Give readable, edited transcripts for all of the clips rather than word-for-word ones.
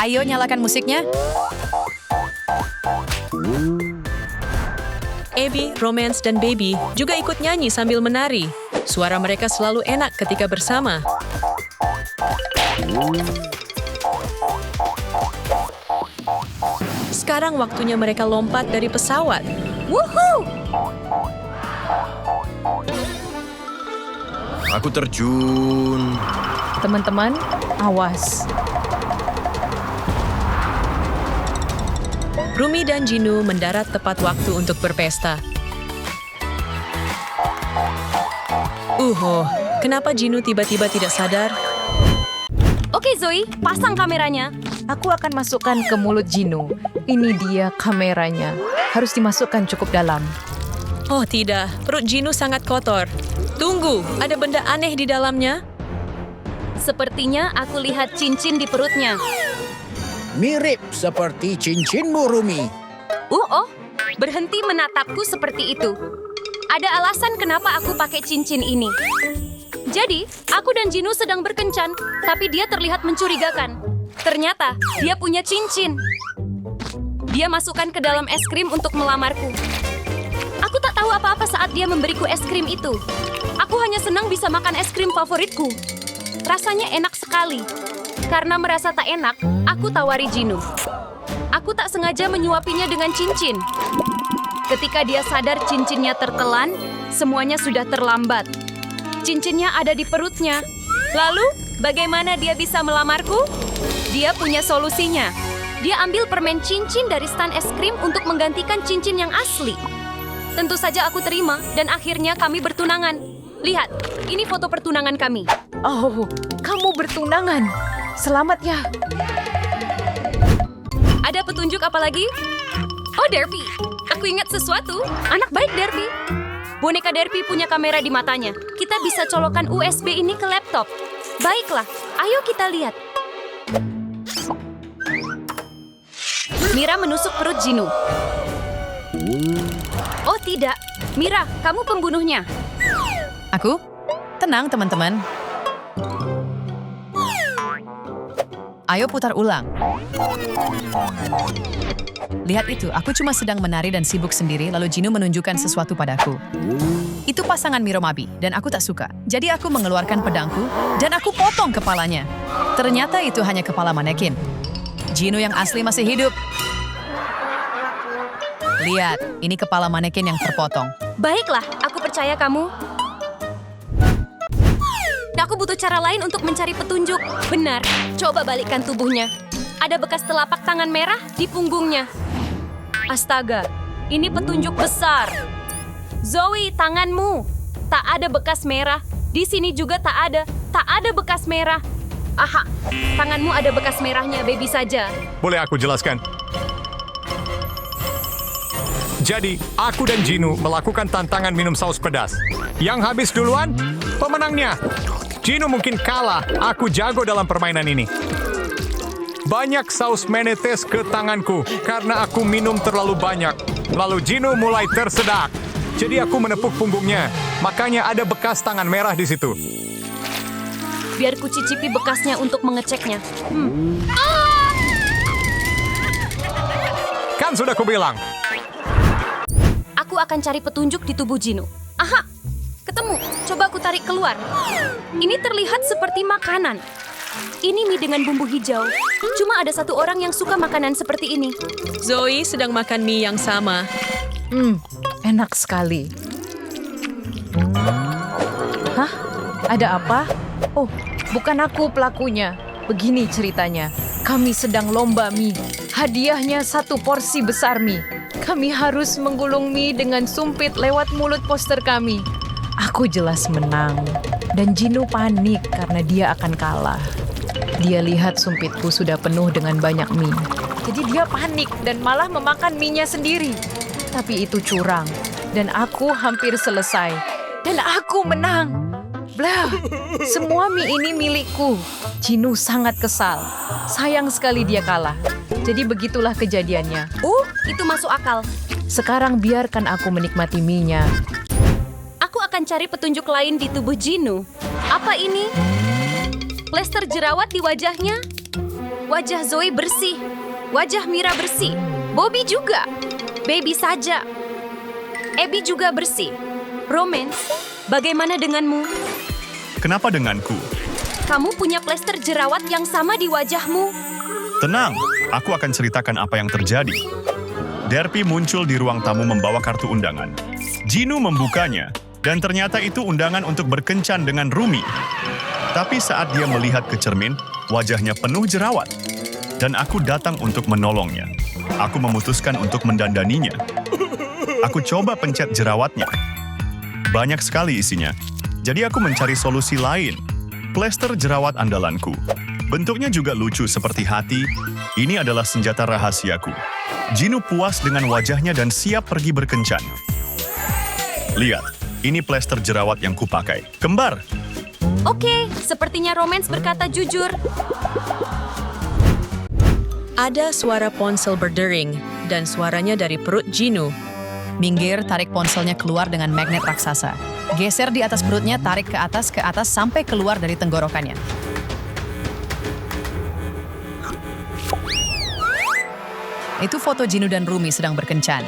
Ayo nyalakan musiknya. Abby, Romance, dan Baby juga ikut nyanyi sambil menari. Suara mereka selalu enak ketika bersama. Sekarang waktunya mereka lompat dari pesawat. Woohoo! Aku terjun. Teman-teman, awas. Rumi dan Jinu mendarat tepat waktu untuk berpesta. Kenapa Jinu tiba-tiba tidak sadar? Oke Zoe, pasang kameranya. Aku akan masukkan ke mulut Jinu. Ini dia kameranya. Harus dimasukkan cukup dalam. Oh tidak, perut Jinu sangat kotor. Tunggu, ada benda aneh di dalamnya? Sepertinya aku lihat cincin di perutnya. Mirip seperti cincinmu, Rumi. Oh, berhenti menatapku seperti itu. Ada alasan kenapa aku pakai cincin ini. Jadi, aku dan Jinu sedang berkencan, tapi dia terlihat mencurigakan. Ternyata, dia punya cincin. Dia masukkan ke dalam es krim untuk melamarku. Aku tak tahu apa-apa saat dia memberiku es krim itu. Aku hanya senang bisa makan es krim favoritku. Rasanya enak sekali. Karena merasa tak enak, aku tawari Jinu. Aku tak sengaja menyuapinya dengan cincin. Ketika dia sadar cincinnya tertelan, semuanya sudah terlambat. Cincinnya ada di perutnya. Lalu, bagaimana dia bisa melamarku? Dia punya solusinya. Dia ambil permen cincin dari stan es krim untuk menggantikan cincin yang asli. Tentu saja aku terima, dan akhirnya kami bertunangan. Lihat, ini foto pertunangan kami. Oh, kamu bertunangan. Selamat ya. Ada petunjuk apa lagi? Oh, Derpy. Aku ingat sesuatu. Anak baik, Derpy. Boneka Derpy punya kamera di matanya. Kita bisa colokkan USB ini ke laptop. Baiklah, ayo kita lihat. Mira menusuk perut Jinu. Oh tidak, Mira, kamu pembunuhnya. Aku? Tenang, teman-teman. Ayo putar ulang. Lihat itu, aku cuma sedang menari dan sibuk sendiri, lalu Jinu menunjukkan sesuatu padaku. Itu pasangan Miromabi, dan aku tak suka. Jadi aku mengeluarkan pedangku, dan aku potong kepalanya. Ternyata itu hanya kepala manekin. Jinu yang asli masih hidup. Lihat, ini kepala manekin yang terpotong. Baiklah, aku percaya kamu. Aku butuh cara lain untuk mencari petunjuk. Benar, coba balikkan tubuhnya. Ada bekas telapak tangan merah di punggungnya. Astaga, ini petunjuk besar. Zoe, tanganmu. Tak ada bekas merah. Di sini juga tak ada bekas merah. Aha, tanganmu ada bekas merahnya, baby saja. Boleh aku jelaskan? Jadi, aku dan Jinu melakukan tantangan minum saus pedas. Yang habis duluan, pemenangnya. Jinu mungkin kalah, aku jago dalam permainan ini. Banyak saus menetes ke tanganku karena aku minum terlalu banyak. Lalu Jinu mulai tersedak. Jadi aku menepuk punggungnya. Makanya ada bekas tangan merah di situ. Biar ku cicipi bekasnya untuk mengeceknya. Kan sudah kubilang. Aku akan cari petunjuk di tubuh Jinu. Aha, ketemu. Coba aku tarik keluar. Ini terlihat seperti makanan. Ini mie dengan bumbu hijau. Cuma ada satu orang yang suka makanan seperti ini. Zoe sedang makan mie yang sama. Enak sekali. Hah? Ada apa? Oh, bukan aku pelakunya. Begini ceritanya. Kami sedang lomba mie. Hadiahnya 1 porsi besar mie. Kami harus menggulung mie dengan sumpit lewat mulut poster kami. Aku jelas menang. Dan Jinu panik karena dia akan kalah. Dia lihat sumpitku sudah penuh dengan banyak mie. Jadi dia panik dan malah memakan mie-nya sendiri. Tapi itu curang. Dan aku hampir selesai. Dan aku menang. Blah, semua mie ini milikku. Jinu sangat kesal. Sayang sekali dia kalah. Jadi begitulah kejadiannya. Itu masuk akal. Sekarang biarkan aku menikmati mie-nya. Aku akan cari petunjuk lain di tubuh Jinu. Apa ini? Plester jerawat di wajahnya? Wajah Zoe bersih. Wajah Mira bersih. Bobby juga. Baby saja. Abby juga bersih. Romance, bagaimana denganmu? Kenapa denganku? Kamu punya plester jerawat yang sama di wajahmu. Tenang, aku akan ceritakan apa yang terjadi. Derpy muncul di ruang tamu membawa kartu undangan. Jinu membukanya, dan ternyata itu undangan untuk berkencan dengan Rumi. Tapi saat dia melihat ke cermin, wajahnya penuh jerawat. Dan aku datang untuk menolongnya. Aku memutuskan untuk mendandaninya. Aku coba pencet jerawatnya. Banyak sekali isinya. Jadi aku mencari solusi lain. Plester jerawat andalanku. Bentuknya juga lucu seperti hati. Ini adalah senjata rahasiaku. Jinu puas dengan wajahnya dan siap pergi berkencan. Lihat, ini plester jerawat yang kupakai. Kembar. Oke, sepertinya Romance berkata jujur. Ada suara ponsel berdering dan suaranya dari perut Jinu. Minggir, tarik ponselnya keluar dengan magnet raksasa. Geser di atas perutnya, tarik ke atas sampai keluar dari tenggorokannya. Itu foto Jinu dan Rumi sedang berkencan.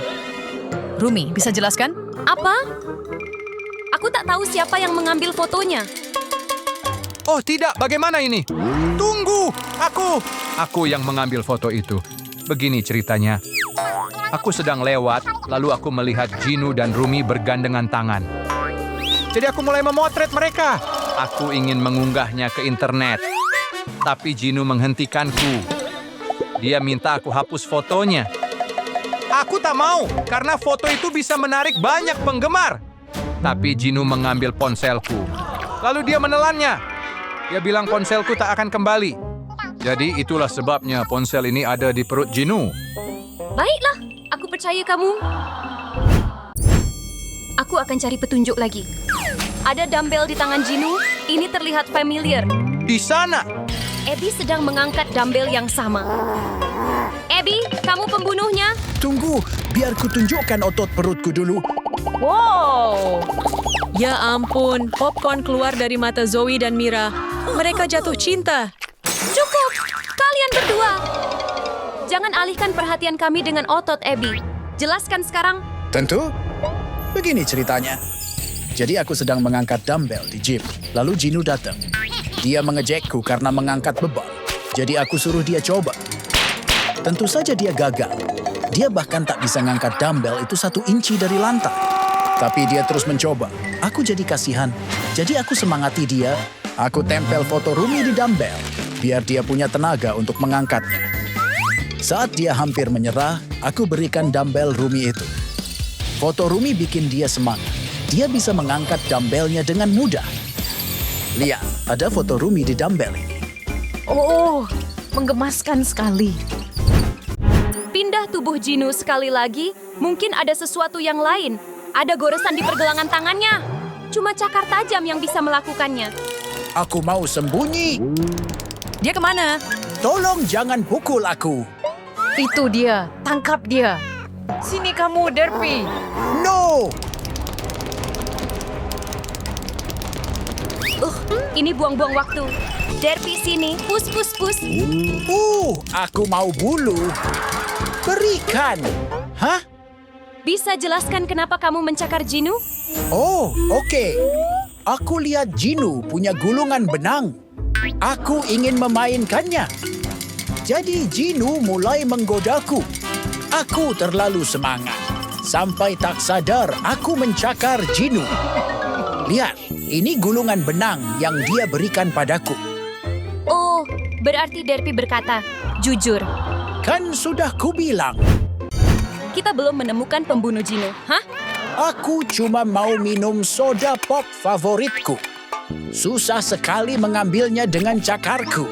Rumi, bisa jelaskan? Apa? Aku tak tahu siapa yang mengambil fotonya. Oh tidak, bagaimana ini? Tunggu, aku yang mengambil foto itu. Begini ceritanya. Aku sedang lewat, lalu aku melihat Jinu dan Rumi bergandengan tangan. Jadi aku mulai memotret mereka. Aku ingin mengunggahnya ke internet. Tapi Jinu menghentikanku. Dia minta aku hapus fotonya. Aku tak mau, karena foto itu bisa menarik banyak penggemar. Tapi Jinu mengambil ponselku. Lalu dia menelannya. Dia bilang ponselku tak akan kembali. Jadi itulah sebabnya ponsel ini ada di perut Jinu. Baiklah, aku percaya kamu. Aku akan cari petunjuk lagi. Ada dumbbell di tangan Jinu, ini terlihat familiar. Di sana. Abby sedang mengangkat dumbbell yang sama. Abby, kamu pembunuhnya? Tunggu, biar ku tunjukkan otot perutku dulu. Wow! Ya ampun, popcorn keluar dari mata Zoe dan Mira. Mereka jatuh cinta. Cukup, kalian berdua. Jangan alihkan perhatian kami dengan otot, Abby. Jelaskan sekarang. Tentu. Begini ceritanya. Jadi aku sedang mengangkat dumbbell di gym. Lalu Jinu datang. Dia mengejekku karena mengangkat beban. Jadi aku suruh dia coba. Tentu saja dia gagal. Dia bahkan tak bisa mengangkat dumbbell itu 1 inci dari lantai. Tapi dia terus mencoba. Aku jadi kasihan. Jadi aku semangati dia. Aku tempel foto Rumi di dumbbell. Biar dia punya tenaga untuk mengangkatnya. Saat dia hampir menyerah, aku berikan dumbbell Rumi itu. Foto Rumi bikin dia semangat. Dia bisa mengangkat dumbbellnya dengan mudah. Lihat, ada foto Rumi di dumbbell ini. Oh, menggemaskan sekali. Pindah tubuh Jinu sekali lagi, mungkin ada sesuatu yang lain. Ada goresan di pergelangan tangannya. Cuma cakar tajam yang bisa melakukannya. Aku mau sembunyi. Dia kemana? Tolong jangan pukul aku. Itu dia, tangkap dia. Sini kamu, Derpy. No! Ini buang-buang waktu. Derpy sini, pus. Aku mau bulu. Berikan. Hah? Bisa jelaskan kenapa kamu mencakar Jinu? Oh, oke. Aku lihat Jinu punya gulungan benang. Aku ingin memainkannya. Jadi Jinu mulai menggodaku. Aku terlalu semangat. Sampai tak sadar aku mencakar Jinu. Lihat, ini gulungan benang yang dia berikan padaku. Oh, berarti Derpy berkata, jujur. Kan sudah kubilang. Kita belum menemukan pembunuh Jinu, hah? Aku cuma mau minum soda pop favoritku. Susah sekali mengambilnya dengan cakarku.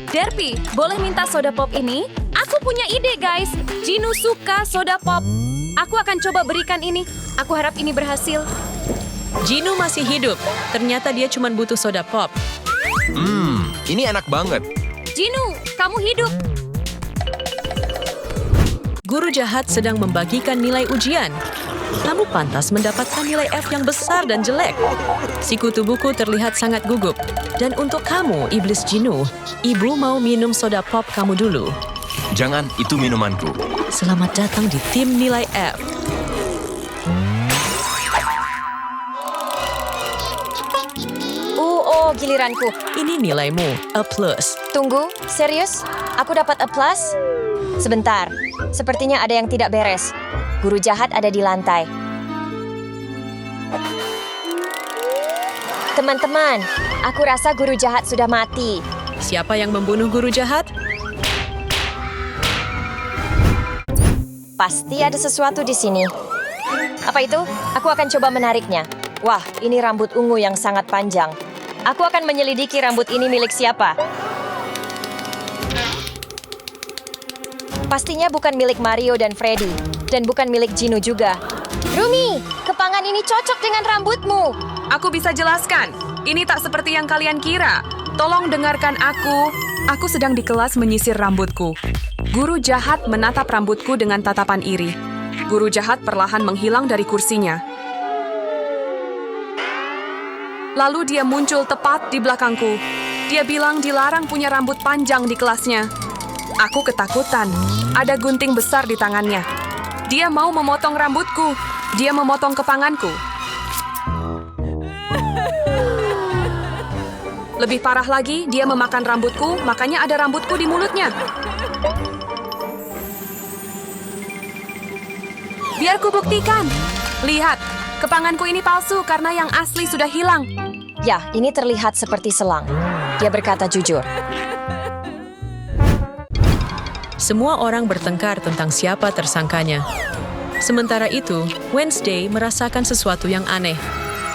Derpy, boleh minta soda pop ini? Aku punya ide, guys. Jinu suka soda pop. Aku akan coba berikan ini. Aku harap ini berhasil. Jinu masih hidup. Ternyata dia cuma butuh soda pop. Ini enak banget. Jinu, kamu hidup. Guru jahat sedang membagikan nilai ujian. Kamu pantas mendapatkan nilai F yang besar dan jelek. Si kutu buku terlihat sangat gugup. Dan untuk kamu, Iblis Jinu, ibu mau minum soda pop kamu dulu. Jangan, itu minumanku. Selamat datang di tim nilai F. Giliranku. Ini nilaimu, A+. Tunggu, serius? Aku dapat A+? Sebentar, sepertinya ada yang tidak beres. Guru jahat ada di lantai. Teman-teman, aku rasa guru jahat sudah mati. Siapa yang membunuh guru jahat? Pasti ada sesuatu di sini. Apa itu? Aku akan coba menariknya. Wah, ini rambut ungu yang sangat panjang. Aku akan menyelidiki rambut ini milik siapa. Pastinya bukan milik Mario dan Freddy. Dan bukan milik Jinu juga. Rumi, kepangan ini cocok dengan rambutmu. Aku bisa jelaskan. Ini tak seperti yang kalian kira. Tolong dengarkan aku. Aku sedang di kelas menyisir rambutku. Guru jahat menatap rambutku dengan tatapan iri. Guru jahat perlahan menghilang dari kursinya. Lalu dia muncul tepat di belakangku. Dia bilang dilarang punya rambut panjang di kelasnya. Aku ketakutan. Ada gunting besar di tangannya. Dia mau memotong rambutku. Dia memotong kepanganku. Lebih parah lagi, dia memakan rambutku, makanya ada rambutku di mulutnya. Biar ku buktikan. Lihat, kepanganku ini palsu karena yang asli sudah hilang. Ya, ini terlihat seperti selang. Dia berkata jujur. Semua orang bertengkar tentang siapa tersangkanya. Sementara itu, Wednesday merasakan sesuatu yang aneh.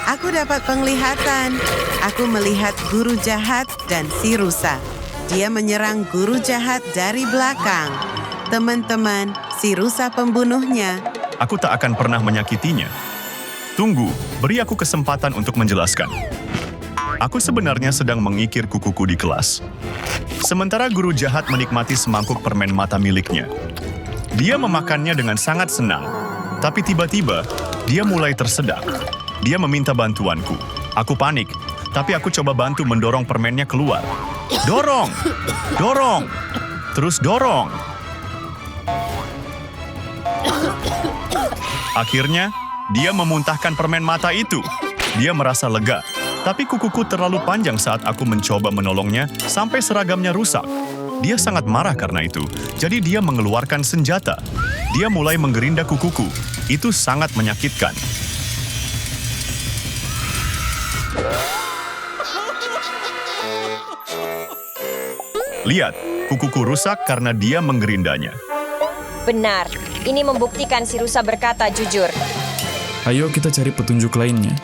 Aku dapat penglihatan. Aku melihat guru jahat dan si rusa. Dia menyerang guru jahat dari belakang. Teman-teman, si rusa pembunuhnya. Aku tak akan pernah menyakitinya. Tunggu, beri aku kesempatan untuk menjelaskan. Aku sebenarnya sedang mengikir kukuku di kelas. Sementara guru jahat menikmati semangkuk permen mata miliknya. Dia memakannya dengan sangat senang. Tapi tiba-tiba, dia mulai tersedak. Dia meminta bantuanku. Aku panik, tapi aku coba bantu mendorong permennya keluar. Dorong! Dorong! Terus dorong! Akhirnya, dia memuntahkan permen mata itu. Dia merasa lega, tapi kukuku terlalu panjang saat aku mencoba menolongnya sampai seragamnya rusak. Dia sangat marah karena itu, jadi dia mengeluarkan senjata. Dia mulai menggerinda kukuku. Itu sangat menyakitkan. Lihat, kukuku rusak karena dia menggerindanya. Benar, ini membuktikan si rusa berkata jujur. Ayo kita cari petunjuk lainnya.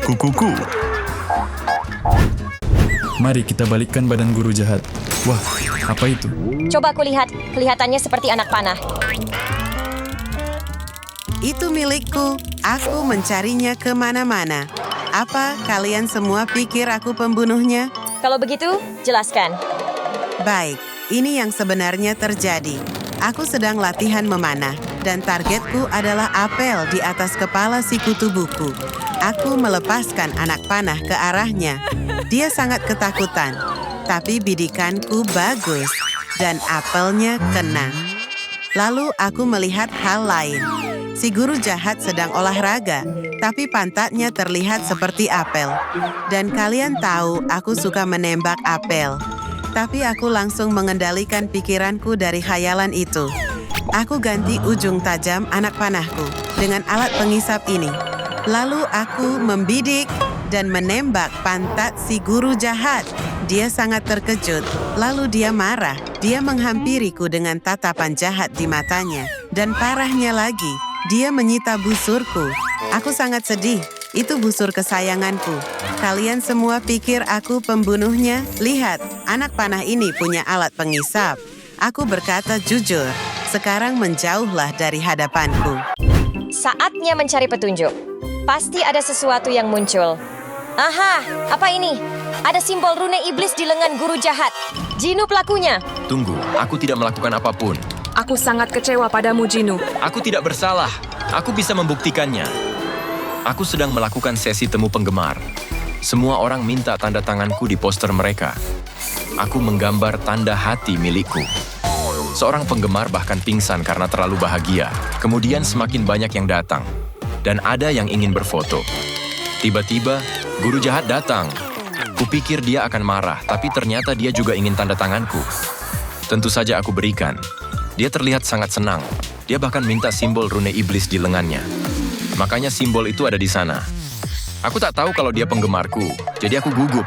Kukuku. Mari kita balikkan badan guru jahat. Wah, apa itu? Coba aku lihat, kelihatannya seperti anak panah. Itu milikku. Aku mencarinya kemana-mana. Apa kalian semua pikir aku pembunuhnya? Kalau begitu, jelaskan. Baik, ini yang sebenarnya terjadi. Aku sedang latihan memanah, dan targetku adalah apel di atas kepala si kutu buku. Aku melepaskan anak panah ke arahnya. Dia sangat ketakutan, tapi bidikanku bagus, dan apelnya kena. Lalu aku melihat hal lain. Si guru jahat sedang olahraga, tapi pantatnya terlihat seperti apel. Dan kalian tahu aku suka menembak apel. Tapi aku langsung mengendalikan pikiranku dari khayalan itu. Aku ganti ujung tajam anak panahku dengan alat pengisap ini. Lalu aku membidik dan menembak pantat si guru jahat. Dia sangat terkejut. Lalu dia marah. Dia menghampiriku dengan tatapan jahat di matanya. Dan parahnya lagi, dia menyita busurku. Aku sangat sedih. Itu busur kesayanganku. Kalian semua pikir aku pembunuhnya? Lihat, anak panah ini punya alat pengisap. Aku berkata jujur. Sekarang menjauhlah dari hadapanku. Saatnya mencari petunjuk. Pasti ada sesuatu yang muncul. Aha, apa ini? Ada simbol rune iblis di lengan guru jahat. Jinu pelakunya. Tunggu, aku tidak melakukan apapun. Aku sangat kecewa padamu, Jinu. Aku tidak bersalah. Aku bisa membuktikannya. Aku sedang melakukan sesi temu penggemar. Semua orang minta tanda tanganku di poster mereka. Aku menggambar tanda hati milikku. Seorang penggemar bahkan pingsan karena terlalu bahagia. Kemudian semakin banyak yang datang. Dan ada yang ingin berfoto. Tiba-tiba, guru jahat datang. Kupikir dia akan marah, tapi ternyata dia juga ingin tanda tanganku. Tentu saja aku berikan. Dia terlihat sangat senang. Dia bahkan minta simbol rune iblis di lengannya. Makanya simbol itu ada di sana. Aku tak tahu kalau dia penggemarku, jadi aku gugup.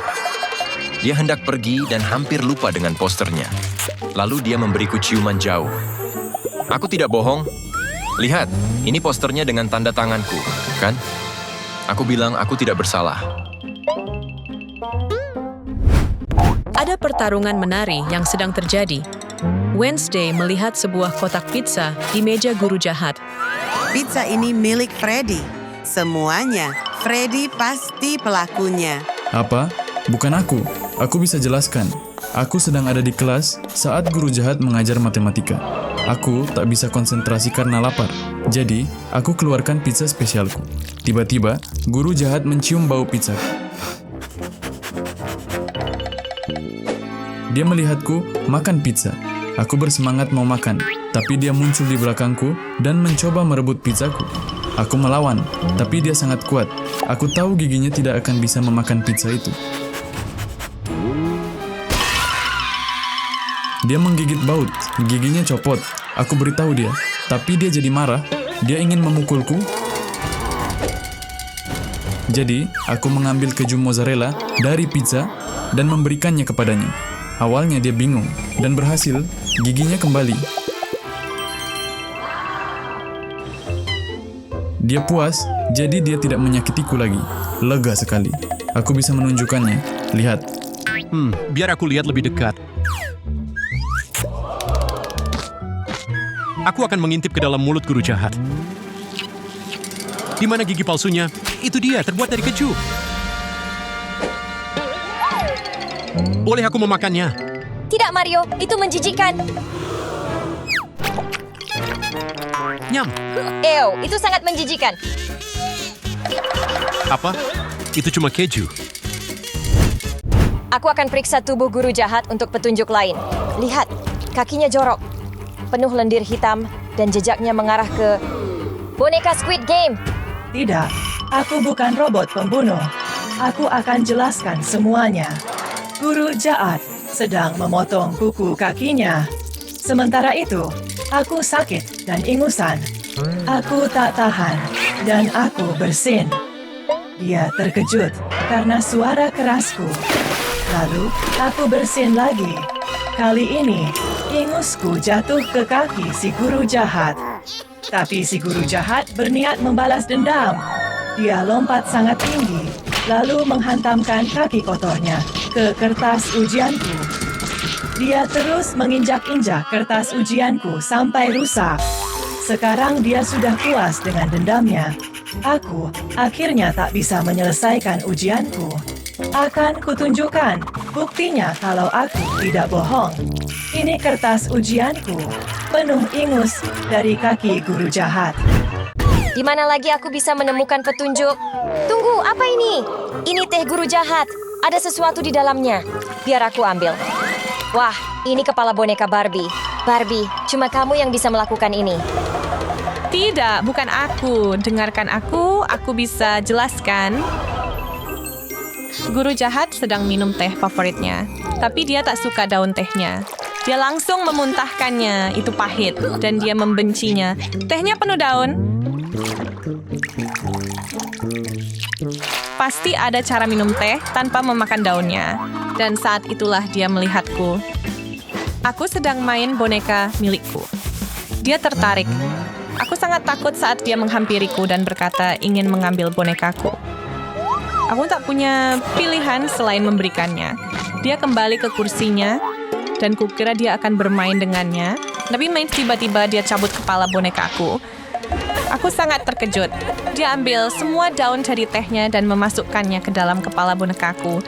Dia hendak pergi dan hampir lupa dengan posternya. Lalu dia memberiku ciuman jauh. Aku tidak bohong. Lihat, ini posternya dengan tanda tanganku, kan? Aku bilang aku tidak bersalah. Ada pertarungan menari yang sedang terjadi. Wednesday melihat sebuah kotak pizza di meja guru jahat. Pizza ini milik Freddy. Semuanya, Freddy pasti pelakunya. Apa? Bukan aku. Aku bisa jelaskan. Aku sedang ada di kelas saat guru jahat mengajar matematika. Aku tak bisa konsentrasi karena lapar. Jadi, aku keluarkan pizza spesialku. Tiba-tiba, guru jahat mencium bau pizza. Dia melihatku makan pizza. Aku bersemangat mau makan, tapi dia muncul di belakangku dan mencoba merebut pizzaku. Aku melawan, tapi dia sangat kuat. Aku tahu giginya tidak akan bisa memakan pizza itu. Dia menggigit baut, giginya copot. Aku beritahu dia, tapi dia jadi marah. Dia ingin memukulku. Jadi, aku mengambil keju mozzarella dari pizza dan memberikannya kepadanya. Awalnya dia bingung, dan berhasil, giginya kembali. Dia puas, jadi dia tidak menyakitiku lagi. Lega sekali. Aku bisa menunjukkannya. Lihat. Biar aku lihat lebih dekat. Aku akan mengintip ke dalam mulut guru jahat. Di mana gigi palsunya? Itu dia, terbuat dari keju. Boleh aku memakannya? Tidak, Mario. Itu menjijikkan. Nyam. Ew, itu sangat menjijikkan. Apa? Itu cuma keju. Aku akan periksa tubuh guru jahat untuk petunjuk lain. Lihat, kakinya jorok. Penuh lendir hitam dan jejaknya mengarah ke boneka Squid Game. Tidak, aku bukan robot pembunuh. Aku akan jelaskan semuanya. Guru jahat sedang memotong kuku kakinya. Sementara itu, aku sakit dan ingusan. Aku tak tahan dan aku bersin. Dia terkejut karena suara kerasku. Lalu, aku bersin lagi. Kali ini, ingusku jatuh ke kaki si guru jahat. Tapi si guru jahat berniat membalas dendam. Dia lompat sangat tinggi, lalu menghantamkan kaki kotornya ke kertas ujianku. Dia terus menginjak-injak kertas ujianku sampai rusak. Sekarang dia sudah puas dengan dendamnya. Aku akhirnya tak bisa menyelesaikan ujianku. Akan kutunjukkan buktinya kalau aku tidak bohong. Ini kertas ujianku, penuh ingus dari kaki guru jahat. Di mana lagi aku bisa menemukan petunjuk? Tunggu, apa ini? Ini teh guru jahat. Ada sesuatu di dalamnya. Biar aku ambil. Wah, ini kepala boneka Barbie. Barbie, cuma kamu yang bisa melakukan ini. Tidak, bukan aku. Dengarkan aku bisa jelaskan. Guru jahat sedang minum teh favoritnya, tapi dia tak suka daun tehnya. Dia langsung memuntahkannya, itu pahit, dan dia membencinya. Tehnya penuh daun. Pasti ada cara minum teh tanpa memakan daunnya. Dan saat itulah dia melihatku. Aku sedang main boneka milikku. Dia tertarik. Aku sangat takut saat dia menghampiriku dan berkata ingin mengambil bonekaku. Aku tak punya pilihan selain memberikannya. Dia kembali ke kursinya, dan kukira dia akan bermain dengannya. Tapi tiba-tiba dia cabut kepala bonekaku. Aku sangat terkejut. Dia ambil semua daun dari tehnya dan memasukkannya ke dalam kepala bonekaku.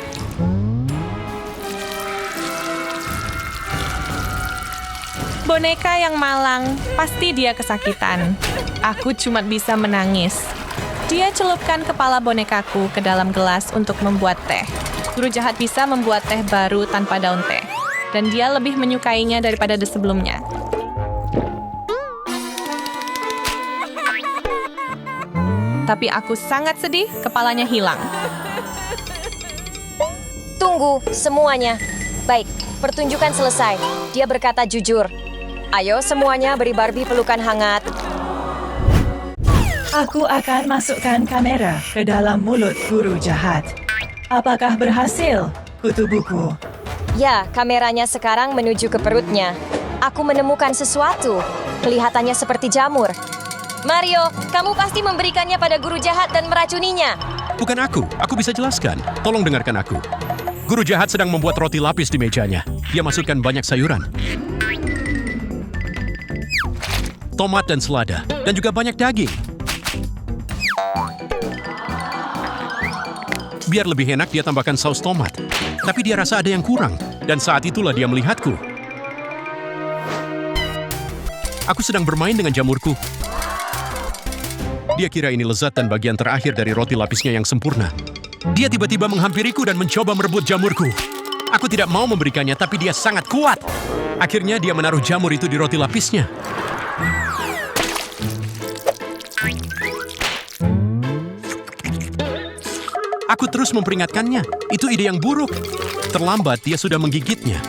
Boneka yang malang, pasti dia kesakitan. Aku cuma bisa menangis. Dia celupkan kepala bonekaku ke dalam gelas untuk membuat teh. Guru jahat bisa membuat teh baru tanpa daun teh. Dan dia lebih menyukainya daripada sebelumnya. Tapi aku sangat sedih, kepalanya hilang. Tunggu, semuanya. Baik, pertunjukan selesai. Dia berkata jujur. Ayo semuanya beri Barbie pelukan hangat. Aku akan masukkan kamera ke dalam mulut guru jahat. Apakah berhasil, kutu buku? Ya, kameranya sekarang menuju ke perutnya. Aku menemukan sesuatu. Kelihatannya seperti jamur. Mario, kamu pasti memberikannya pada guru jahat dan meracuninya. Bukan aku bisa jelaskan. Tolong dengarkan aku. Guru jahat sedang membuat roti lapis di mejanya. Dia masukkan banyak sayuran. Tomat dan selada, dan juga banyak daging. Biar lebih enak dia tambahkan saus tomat. Tapi dia rasa ada yang kurang, dan saat itulah dia melihatku. Aku sedang bermain dengan jamurku. Dia kira ini lezat dan bagian terakhir dari roti lapisnya yang sempurna. Dia tiba-tiba menghampiriku dan mencoba merebut jamurku. Aku tidak mau memberikannya, tapi dia sangat kuat. Akhirnya dia menaruh jamur itu di roti lapisnya. Aku terus memperingatkannya. Itu ide yang buruk. Terlambat, dia sudah menggigitnya.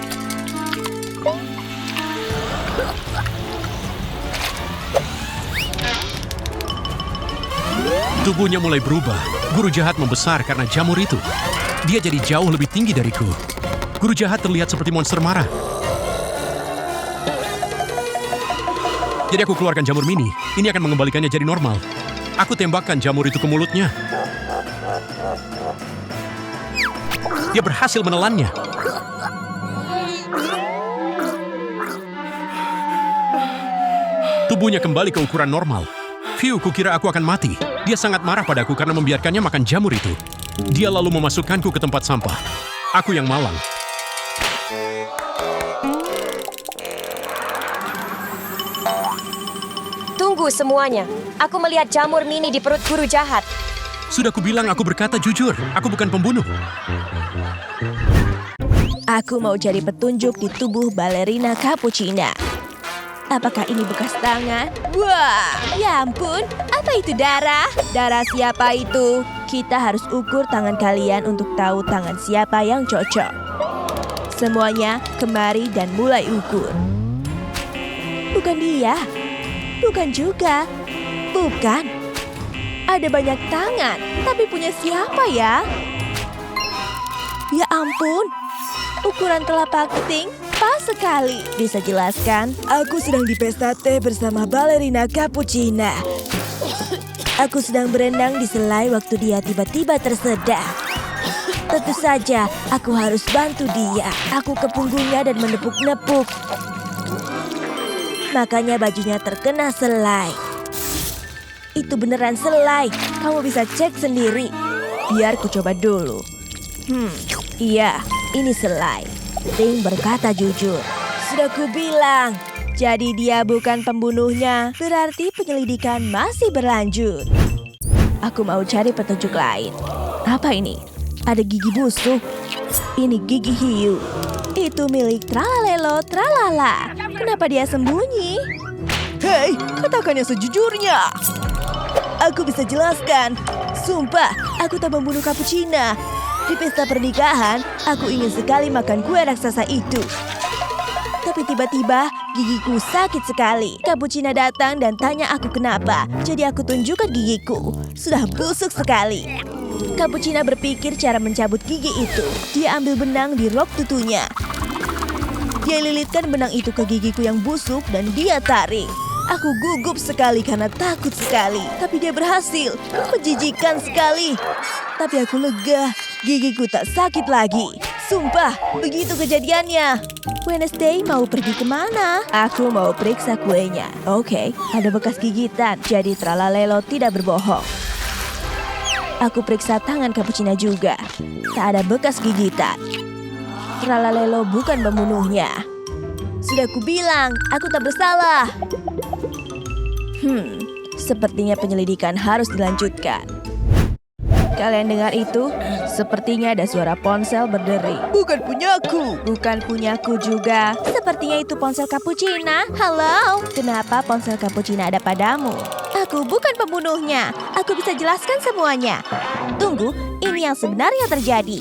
Tubuhnya mulai berubah. Guru jahat membesar karena jamur itu. Dia jadi jauh lebih tinggi dariku. Guru jahat terlihat seperti monster marah. Jadi aku keluarkan jamur mini. Ini akan mengembalikannya jadi normal. Aku tembakkan jamur itu ke mulutnya. Dia berhasil menelannya. Tubuhnya kembali ke ukuran normal. Phew, kukira aku akan mati. Dia sangat marah padaku karena membiarkannya makan jamur itu. Dia lalu memasukkanku ke tempat sampah. Aku yang malang. Tunggu semuanya. Aku melihat jamur mini di perut guru jahat. Sudah kubilang aku berkata jujur. Aku bukan pembunuh. Aku mau cari petunjuk di tubuh balerina Cappuccina. Apakah ini bekas tangan? Wah, ya ampun, apa itu darah? Darah siapa itu? Kita harus ukur tangan kalian untuk tahu tangan siapa yang cocok. Semuanya kemari dan mulai ukur. Bukan dia. Bukan juga. Bukan. Ada banyak tangan, tapi punya siapa ya? Ya ampun, ukuran telapak keting pas sekali. Bisa jelaskan? Aku sedang di pesta teh bersama balerina Cappuccina. Aku sedang berenang di selai waktu dia tiba-tiba tersedak. Tentu saja, aku harus bantu dia. Aku ke punggungnya dan menepuk-nepuk. Makanya bajunya terkena selai. Itu beneran selai. Kamu bisa cek sendiri. Biar ku coba dulu. Iya, ini selai. Ting berkata jujur. Sudah ku bilang. Jadi dia bukan pembunuhnya. Berarti penyelidikan masih berlanjut. Aku mau cari petunjuk lain. Apa ini? Ada gigi busuk. Ini gigi hiu. Itu milik Tralalelo Tralala. Kenapa dia sembunyi? Hei, katakannya sejujurnya. Aku bisa jelaskan. Sumpah, aku tak membunuh Cappuccina. Di pesta pernikahan, aku ingin sekali makan kue raksasa itu. Tapi tiba-tiba, gigiku sakit sekali. Cappuccina datang dan tanya aku kenapa. Jadi aku tunjukkan gigiku. Sudah busuk sekali. Cappuccina berpikir cara mencabut gigi itu. Dia ambil benang di rok tutunya. Dia lilitkan benang itu ke gigiku yang busuk dan dia tarik. Aku gugup sekali karena takut sekali. Tapi dia berhasil. Menjijikan sekali. Tapi aku lega. Gigiku tak sakit lagi. Sumpah, begitu kejadiannya. Wednesday mau pergi kemana? Aku mau periksa kuenya. Oke, ada bekas gigitan. Jadi Tralalelo tidak berbohong. Aku periksa tangan Cappuccina juga. Tak ada bekas gigitan. Tralalelo bukan pembunuhnya. Sudah kubilang, aku tak bersalah. Sepertinya penyelidikan harus dilanjutkan. Kalian dengar itu? Sepertinya ada suara ponsel berderi. Bukan punyaku. Bukan punyaku juga. Sepertinya itu ponsel Cappuccina. Halo, kenapa ponsel Cappuccina ada padamu? Aku bukan pembunuhnya. Aku bisa jelaskan semuanya. Tunggu, ini yang sebenarnya terjadi.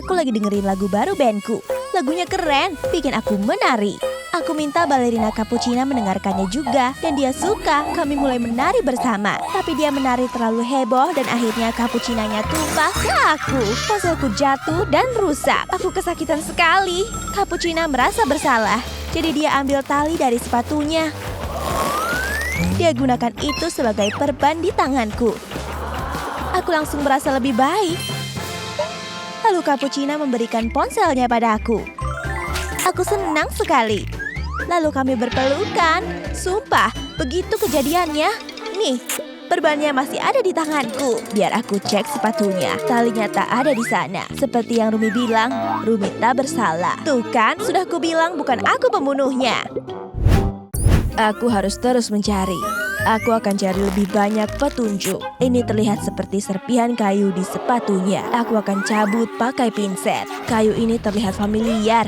Aku lagi dengerin lagu baru bandku. Lagunya keren, bikin aku menari. Aku minta balerina Cappuccina mendengarkannya juga, dan dia suka. Kami mulai menari bersama, tapi dia menari terlalu heboh dan akhirnya cappuccinanya tumpah ke aku. Ponselku jatuh dan rusak. Aku kesakitan sekali. Cappuccina merasa bersalah, jadi dia ambil tali dari sepatunya. Dia gunakan itu sebagai perban di tanganku. Aku langsung merasa lebih baik. Lalu Cappuccina memberikan ponselnya padaku. Aku senang sekali. Lalu kami berpelukan. Sumpah, begitu kejadiannya. Nih, perbannya masih ada di tanganku. Biar aku cek sepatunya. Talinya tak ada di sana. Seperti yang Rumi bilang, Rumi tak bersalah. Tuh kan, sudah kubilang bukan aku pembunuhnya. Aku harus terus mencari. Aku akan cari lebih banyak petunjuk. Ini terlihat seperti serpihan kayu di sepatunya. Aku akan cabut pakai pinset. Kayu ini terlihat familiar.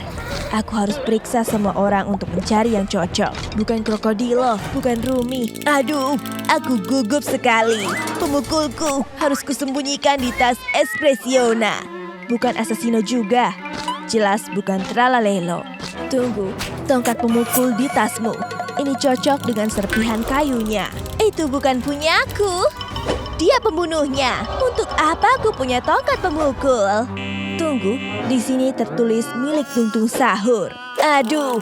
Aku harus periksa semua orang untuk mencari yang cocok. Bukan krokodilo, bukan Rumi. Aduh, aku gugup sekali. Pemukulku harus kusembunyikan di tas Espressiona. Bukan Assassino juga. Jelas bukan Tralalelo. Tunggu, tongkat pemukul di tasmu. Ini cocok dengan serpihan kayunya. Itu bukan punyaku. Dia pembunuhnya. Untuk apa aku punya tongkat pemukul? Tunggu, di sini tertulis milik Tuntung Sahur. Aduh.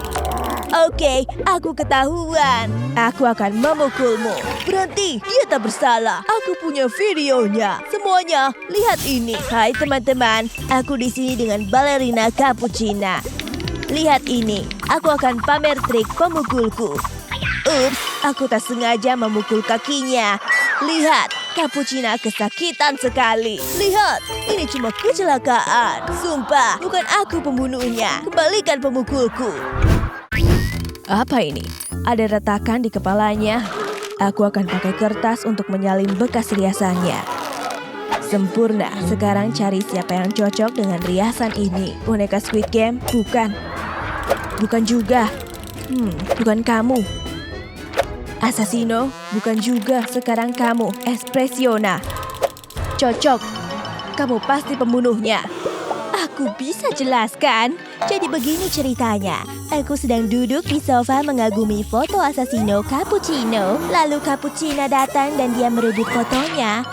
Oke, aku ketahuan. Aku akan memukulmu. Berhenti, dia tak bersalah. Aku punya videonya. Semuanya, lihat ini. Hai teman-teman, aku di sini dengan balerina Cappuccina. Lihat ini, aku akan pamer trik pemukulku. Ups, aku tak sengaja memukul kakinya. Lihat, Cappuccina kesakitan sekali. Lihat, ini cuma kecelakaan. Sumpah, bukan aku pembunuhnya. Kembalikan pemukulku. Apa ini? Ada retakan di kepalanya. Aku akan pakai kertas untuk menyalin bekas riasannya. Sempurna. Sekarang cari siapa yang cocok dengan riasan ini. Boneka Squid Game? Bukan. Bukan juga. Bukan kamu. Assassino? Bukan juga. Sekarang kamu. Espressiona. Cocok. Kamu pasti pembunuhnya. Aku bisa jelaskan. Jadi begini ceritanya. Aku sedang duduk di sofa mengagumi foto Assassino Cappuccino. Lalu Cappuccina datang dan dia merebut fotonya.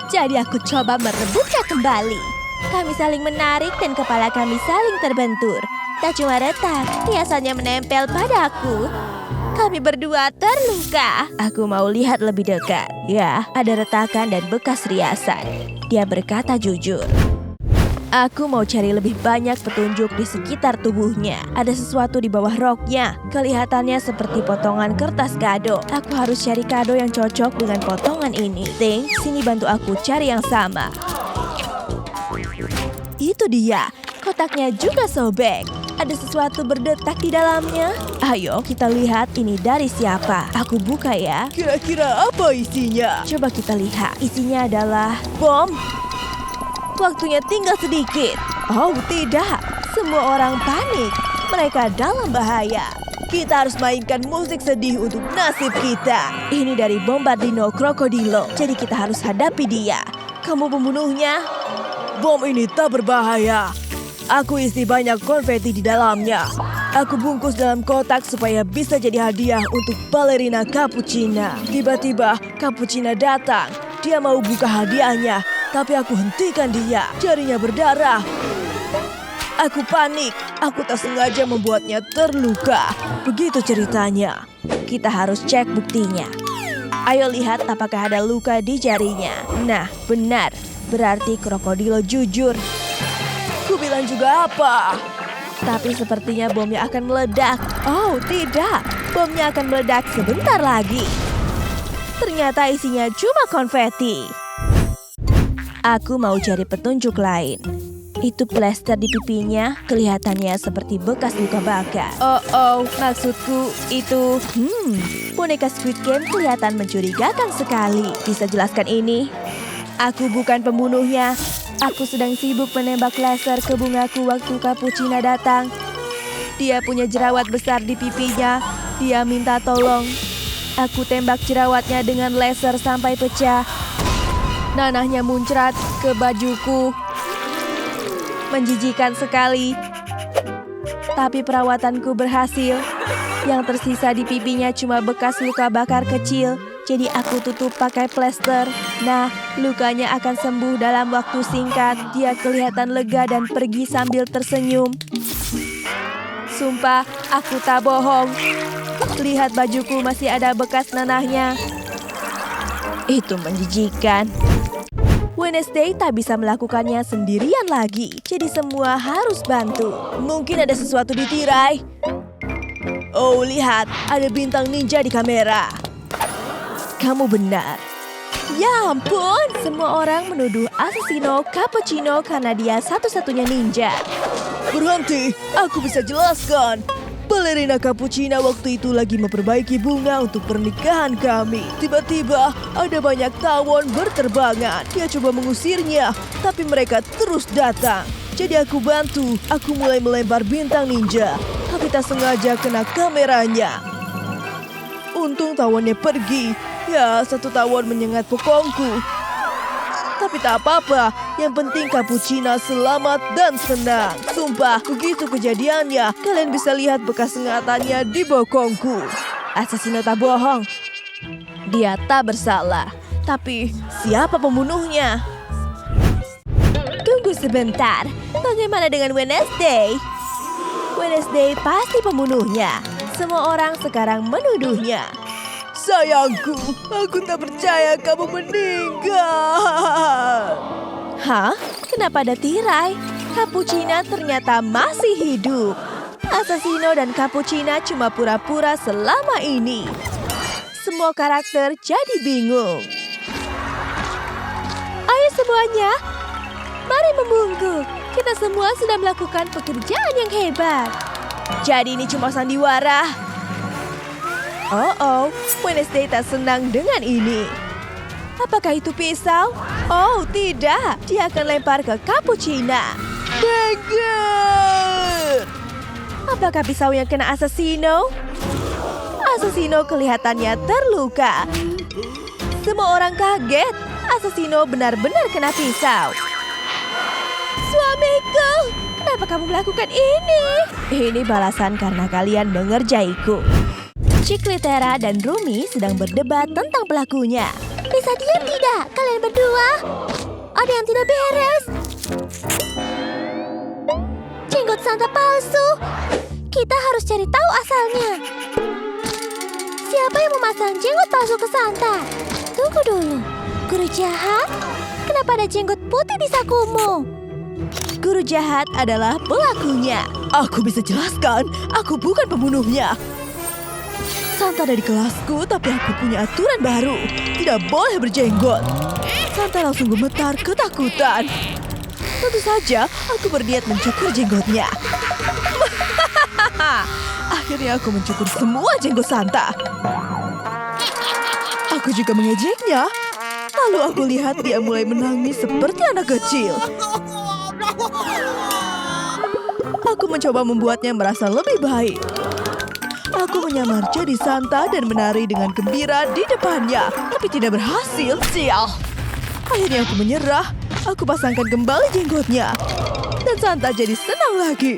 Jadi aku coba merebutnya kembali. Kami saling menarik dan kepala kami saling terbentur. Tak cuma retak, riasannya menempel padaku. Kami berdua terluka. Aku mau lihat lebih dekat. Ya, ada retakan dan bekas riasan. Dia berkata jujur. Aku mau cari lebih banyak petunjuk di sekitar tubuhnya. Ada sesuatu di bawah roknya. Kelihatannya seperti potongan kertas kado. Aku harus cari kado yang cocok dengan potongan ini. Ting, sini bantu aku cari yang sama. Itu dia. Kotaknya juga sobek. Ada sesuatu berdetak di dalamnya. Ayo kita lihat ini dari siapa. Aku buka ya. Kira-kira apa isinya? Coba kita lihat. Isinya adalah bom. Waktunya tinggal sedikit. Oh tidak, semua orang panik. Mereka dalam bahaya. Kita harus mainkan musik sedih untuk nasib kita. Ini dari Bombardino Krokodilo. Jadi kita harus hadapi dia. Kamu pembunuhnya? Bom ini tak berbahaya. Aku isi banyak konfeti di dalamnya. Aku bungkus dalam kotak supaya bisa jadi hadiah untuk balerina Cappuccina. Tiba-tiba Cappuccina datang. Dia mau buka hadiahnya, tapi aku hentikan dia. Jarinya berdarah. Aku panik. Aku tak sengaja membuatnya terluka. Begitu ceritanya. Kita harus cek buktinya. Ayo lihat apakah ada luka di jarinya. Nah, benar. Berarti Krokodilo jujur. Ku bilang juga apa? Tapi sepertinya bomnya akan meledak. Oh, tidak. Bomnya akan meledak sebentar lagi. Ternyata isinya cuma konfeti. Aku mau cari petunjuk lain. Itu plester di pipinya kelihatannya seperti bekas luka bakar. Maksudku itu... boneka Squid Game kelihatan mencurigakan sekali. Bisa jelaskan ini? Aku bukan pembunuhnya. Aku sedang sibuk menembak laser ke bungaku waktu Cappuccina datang. Dia punya jerawat besar di pipinya. Dia minta tolong. Aku tembak jerawatnya dengan laser sampai pecah. Nanahnya muncrat ke bajuku. Menjijikan sekali. Tapi perawatanku berhasil. Yang tersisa di pipinya cuma bekas luka bakar kecil. Jadi aku tutup pakai plester. Nah, lukanya akan sembuh dalam waktu singkat. Dia kelihatan lega dan pergi sambil tersenyum. Sumpah, aku tak bohong. Lihat bajuku masih ada bekas nanahnya. Itu menjijikan. Wednesday tak bisa melakukannya sendirian lagi. Jadi semua harus bantu. Mungkin ada sesuatu di tirai. Oh, lihat. Ada bintang ninja di kamera. Kamu benar. Ya ampun, semua orang menuduh Assassino Cappuccino karena dia satu-satunya ninja. Berhenti, aku bisa jelaskan. Balerina Cappuccina waktu itu lagi memperbaiki bunga untuk pernikahan kami. Tiba-tiba ada banyak tawon berterbangan. Dia coba mengusirnya, tapi mereka terus datang. Jadi aku bantu, aku mulai melempar bintang ninja. Tapi tak sengaja kena kameranya. Untung tawonnya pergi. Ya, satu tawon menyengat bokongku. Tapi tak apa-apa, yang penting Cappuccina selamat dan senang. Sumpah, begitu kejadiannya, kalian bisa lihat bekas sengatannya di bokongku. Assassino tak bohong. Dia tak bersalah. Tapi, siapa pembunuhnya? Tunggu sebentar, bagaimana dengan Wednesday? Wednesday pasti pembunuhnya. Semua orang sekarang menuduhnya. Sayangku, aku tak percaya kamu meninggal. Hah? Kenapa ada tirai? Cappuccina ternyata masih hidup. Assassino dan Cappuccina cuma pura-pura selama ini. Semua karakter jadi bingung. Ayo semuanya, mari membungkuk. Kita semua sudah melakukan pekerjaan yang hebat. Jadi ini cuma sandiwara. Oh, Wednesday tak senang dengan ini. Apakah itu pisau? Oh, tidak. Dia akan lempar ke Cappuccina. Dagger! Apakah pisau yang kena Assassino? Assassino kelihatannya terluka. Semua orang kaget. Assassino benar-benar kena pisau. Suamiku, kenapa kamu melakukan ini? Ini balasan karena kalian mengerjaiku. Chiclitera dan Rumi sedang berdebat tentang pelakunya. Bisa diam tidak, kalian berdua? Ada yang tidak beres. Jenggot Santa palsu. Kita harus cari tahu asalnya. Siapa yang memasang jenggot palsu ke Santa? Tunggu dulu. Guru jahat? Kenapa ada jenggot putih di sakumu? Guru jahat adalah pelakunya. Aku bisa jelaskan, aku bukan pembunuhnya. Santa ada di kelasku, tapi aku punya aturan baru. Tidak boleh berjenggot. Santa langsung gemetar ketakutan. Tentu saja, aku berniat mencukur jenggotnya. Akhirnya aku mencukur semua jenggot Santa. Aku juga mengejeknya. Lalu aku lihat dia mulai menangis seperti anak kecil. Aku mencoba membuatnya merasa lebih baik. Aku menyamar jadi Santa dan menari dengan gembira di depannya. Tapi tidak berhasil, sial. Akhirnya aku menyerah. Aku pasangkan kembali jenggotnya. Dan Santa jadi senang lagi.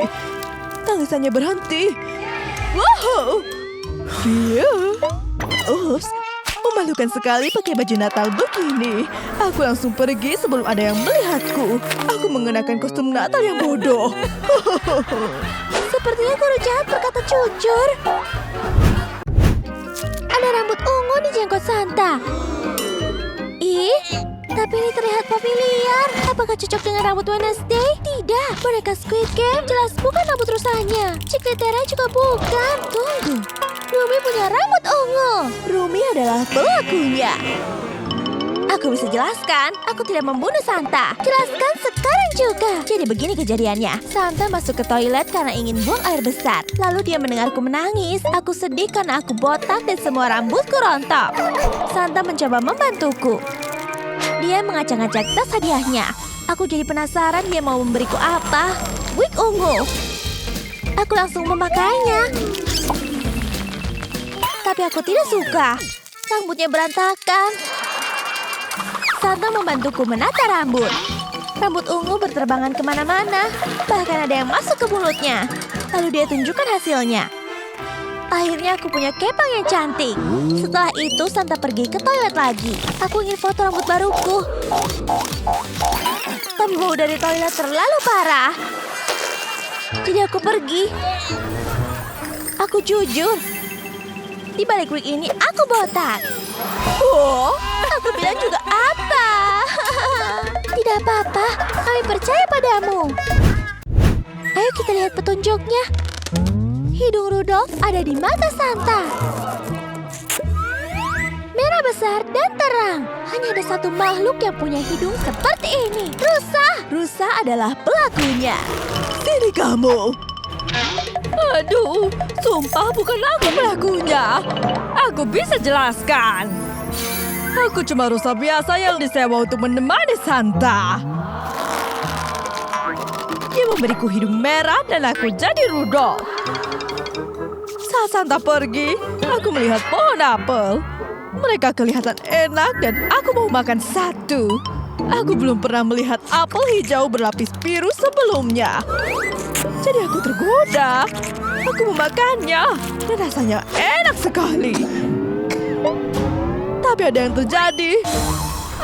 Tangisannya berhenti. Wow! Dia. Ups, memalukan sekali pakai baju Natal begini. Aku langsung pergi sebelum ada yang melihatku. Aku mengenakan kostum Natal yang bodoh. Sepertinya guru jahat berkata jujur. Ada rambut ungu di jenggot Santa. Ih, tapi ini terlihat familiar. Apakah cocok dengan rambut Wednesday? Tidak, boneka Squid Game jelas bukan rambut rusanya. Chiclitera juga bukan. Tunggu, Rumi punya rambut ungu. Rumi adalah pelakunya. Aku bisa jelaskan. Aku tidak membunuh Santa. Jelaskan sekarang juga. Jadi begini kejadiannya. Santa masuk ke toilet karena ingin buang air besar. Lalu dia mendengarku menangis. Aku sedih karena aku botak dan semua rambutku rontok. Santa mencoba membantuku. Dia mengacak-ngacak tas hadiahnya. Aku jadi penasaran dia mau memberiku apa. Wig ungu. Aku langsung memakainya. Tapi aku tidak suka. Rambutnya berantakan. Santa membantuku menata rambut. Rambut ungu berterbangan kemana-mana. Bahkan ada yang masuk ke mulutnya. Lalu dia tunjukkan hasilnya. Akhirnya aku punya kepang yang cantik. Setelah itu Santa pergi ke toilet lagi. Aku ingin foto rambut baruku. Tapi bau dari toilet terlalu parah. Jadi aku pergi. Aku jujur. Di balik wig ini aku botak. Oh, aku bilang juga apa? Tidak apa-apa, kami percaya padamu. Ayo kita lihat petunjuknya. Hidung Rudolf ada di mata Santa. Merah besar dan terang. Hanya ada satu makhluk yang punya hidung seperti ini. Rusa. Rusa adalah pelakunya. Sini kamu. Aduh, sumpah bukan aku pelakunya. Aku bisa jelaskan. Aku cuma rusa biasa yang disewa untuk menemani Santa. Dia memberiku hidung merah dan aku jadi Rudolf. Saat Santa pergi, aku melihat pohon apel. Mereka kelihatan enak dan aku mau makan satu. Aku belum pernah melihat apel hijau berlapis biru sebelumnya. Jadi aku tergoda. Aku memakannya dan rasanya enak sekali. Tapi ada yang terjadi.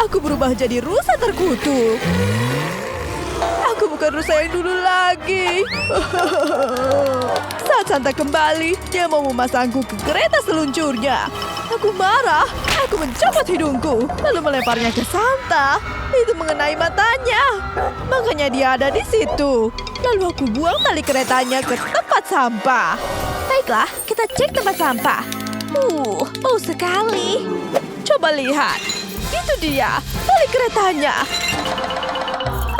Aku berubah jadi rusa terkutuk. Aku bukan rusa yang dulu lagi. Saat Santa kembali, dia mau memasangku ke kereta seluncurnya. Aku marah. Aku mencopot hidungku, lalu melemparnya ke Santa. Itu mengenai matanya. Makanya dia ada di situ. Lalu aku buang tali keretanya ke tempat sampah. Baiklah, kita cek tempat sampah. Bau sekali. Coba lihat. Itu dia, tali keretanya.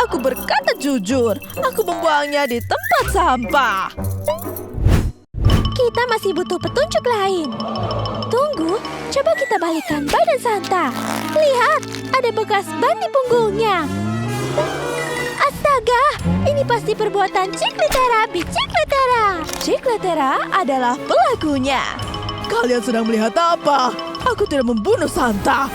Aku berkata jujur, aku membuangnya di tempat sampah. Kita masih butuh petunjuk lain. Tunggu, coba kita balikkan badan Santa. Lihat, ada bekas ban di punggungnya. Astaga, ini pasti perbuatan Cikletera Bicikletera. Cikletera adalah pelakunya. Kalian sedang melihat apa? Aku tidak membunuh Santa.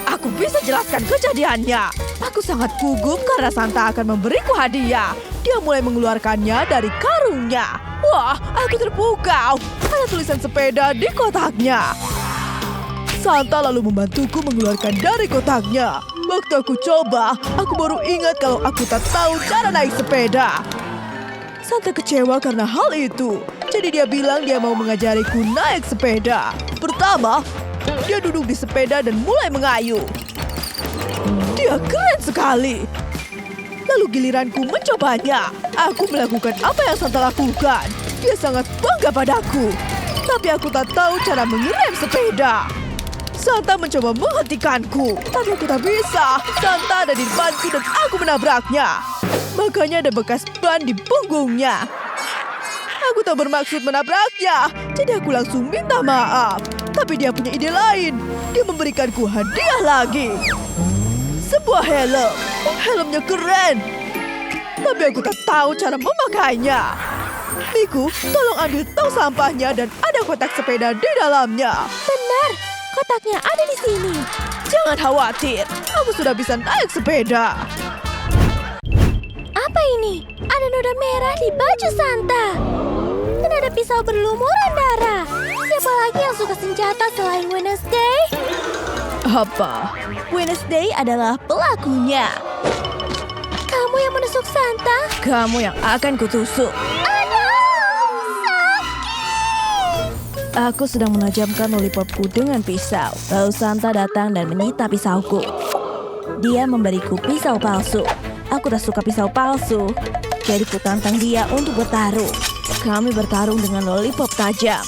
Aku bisa jelaskan kejadiannya. Aku sangat gugup karena Santa akan memberiku hadiah. Dia mulai mengeluarkannya dari karungnya. Wah, aku terpukau. Ada tulisan sepeda di kotaknya. Santa lalu membantuku mengeluarkan dari kotaknya. Waktu aku coba, aku baru ingat kalau aku tak tahu cara naik sepeda. Santa kecewa karena hal itu. Jadi dia bilang dia mau mengajariku naik sepeda. Pertama, dia duduk di sepeda dan mulai mengayuh. Dia keren sekali. Lalu giliranku mencobanya. Aku melakukan apa yang Santa lakukan. Dia sangat bangga padaku. Tapi aku tak tahu cara mengerem sepeda. Santa mencoba menghentikanku, tapi aku tak bisa. Santa ada di depanku dan aku menabraknya. Makanya ada bekas ban di punggungnya. Aku tak bermaksud menabraknya, jadi aku langsung minta maaf. Tapi dia punya ide lain. Dia memberikanku hadiah lagi. Sebuah helm. Helmnya keren. Tapi aku tak tahu cara memakainya. Miku, tolong ambil tong sampahnya dan ada kotak sepeda di dalamnya. Benar, kotaknya ada di sini. Jangan khawatir, aku sudah bisa naik sepeda. Apa ini? Ada noda merah di baju Santa. Dan ada pisau berlumuran darah. Siapa lagi yang suka senjata selain Wednesday? Apa? Wednesday adalah pelakunya. Kamu yang menusuk Santa? Kamu yang akan kutusuk. Aku sedang menajamkan lollipopku dengan pisau. Lalu Santa datang dan menyita pisauku. Dia memberiku pisau palsu. Aku tak suka pisau palsu. Jadi ku tantang dia untuk bertarung. Kami bertarung dengan lollipop tajam.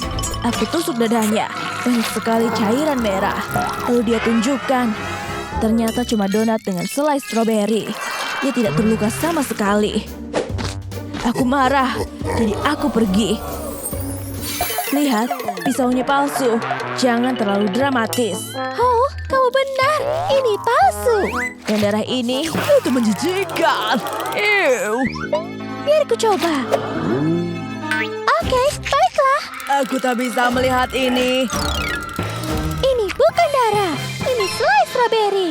Aku tusuk dadanya. Banyak sekali cairan merah. Lalu dia tunjukkan. Ternyata cuma donat dengan selai stroberi. Dia tidak terluka sama sekali. Aku marah, jadi aku pergi. Lihat, pisaunya palsu. Jangan terlalu dramatis. Oh, kamu benar. Ini palsu. Dan darah ini itu menjijikan. Ew. Biar aku coba. Oke, baiklah. Aku tak bisa melihat ini. Ini bukan darah. Ini selai strawberry.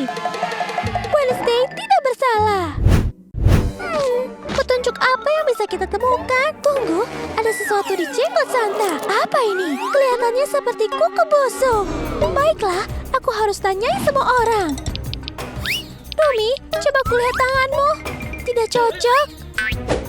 Wednesday tidak bersalah. Petunjuk apa yang bisa kita temukan? Tunggu, ada sesuatu di jenggot Santa. Apa ini? Kelihatannya seperti kuku busuk. Baiklah, aku harus tanyai semua orang. Rumi, coba kulihat tanganmu. Tidak cocok.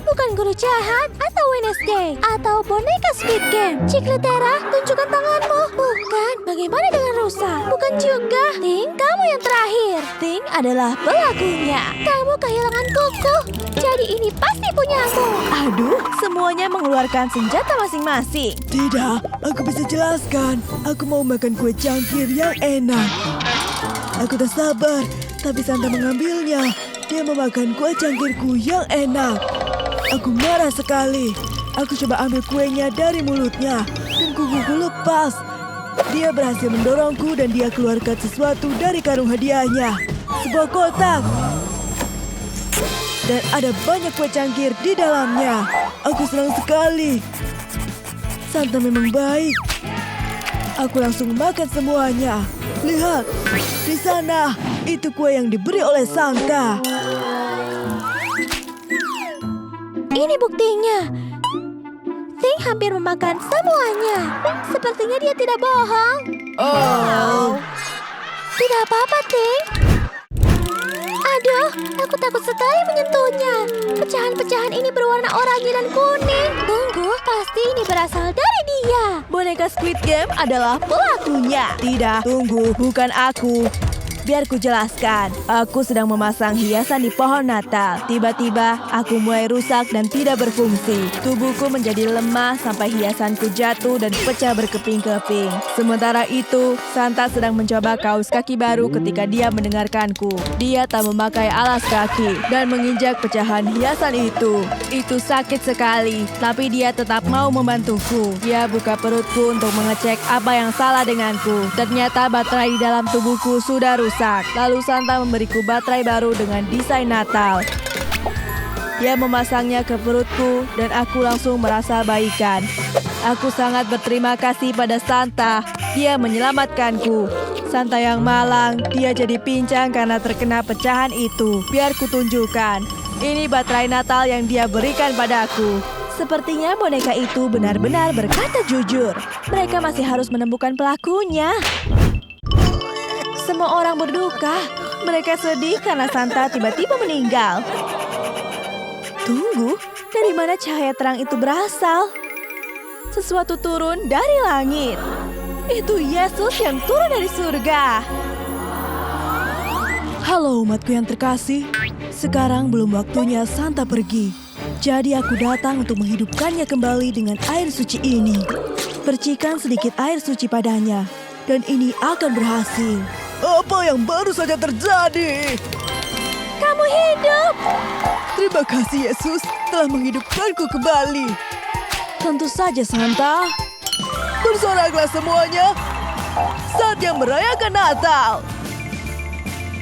Bukan guru jahat atau Wednesday atau boneka Squid Game. Cikletera, tunjukkan tanganmu. Bukan. Bagaimana dengan Rusa? Bukan juga. Ting, kamu yang terakhir. Ting adalah pelakunya. Kamu kehilangan kuku. Jadi ini pasti punyamu. Aduh, semuanya mengeluarkan senjata masing-masing. Tidak, aku bisa jelaskan. Aku mau makan kue cangkir yang enak. Aku tak sabar, tapi Santa mengambilnya. Dia memakan kue cangkirku yang enak. Aku marah sekali. Aku coba ambil kuenya dari mulutnya dan kukuku lepas. Dia berhasil mendorongku dan dia keluarkan sesuatu dari karung hadiahnya. Sebuah kotak. Dan ada banyak kue cangkir di dalamnya. Aku senang sekali. Santa memang baik. Aku langsung makan semuanya. Lihat, di sana. Itu kue yang diberi oleh Santa. Ini buktinya. Ting hampir memakan semuanya. Sepertinya dia tidak bohong. Oh. Tidak apa-apa, Ting. Aduh, aku takut sekali menyentuhnya. Pecahan-pecahan ini berwarna oranye dan kuning. Tunggu, pasti ini berasal dari dia. Boneka Squid Game adalah pelakunya. Tidak, tunggu, bukan aku. Biar ku jelaskan, aku sedang memasang hiasan di pohon Natal. Tiba-tiba, aku mulai rusak dan tidak berfungsi. Tubuhku menjadi lemah sampai hiasanku jatuh dan pecah berkeping-keping. Sementara itu, Santa sedang mencoba kaos kaki baru ketika dia mendengarkanku. Dia tak memakai alas kaki dan menginjak pecahan hiasan itu. Itu sakit sekali, tapi dia tetap mau membantuku. Dia buka perutku untuk mengecek apa yang salah denganku. Ternyata baterai di dalam tubuhku sudah rusak. Lalu Santa memberiku baterai baru dengan desain Natal. Dia memasangnya ke perutku dan aku langsung merasa baikan. Aku sangat berterima kasih pada Santa. Dia menyelamatkanku. Santa yang malang, dia jadi pincang karena terkena pecahan itu. Biar kutunjukkan. Ini baterai Natal yang dia berikan padaku. Sepertinya boneka itu benar-benar berkata jujur. Mereka masih harus menemukan pelakunya. Semua orang berduka. Mereka sedih karena Santa tiba-tiba meninggal. Tunggu, dari mana cahaya terang itu berasal? Sesuatu turun dari langit. Itu Yesus yang turun dari surga. Halo umatku yang terkasih. Sekarang belum waktunya Santa pergi. Jadi aku datang untuk menghidupkannya kembali dengan air suci ini. Percikan sedikit air suci padanya. Dan ini akan berhasil. Apa yang baru saja terjadi? Kamu hidup! Terima kasih Yesus telah menghidupkanku kembali. Tentu saja Santa. Bersoraklah semuanya. Saatnya merayakan Natal.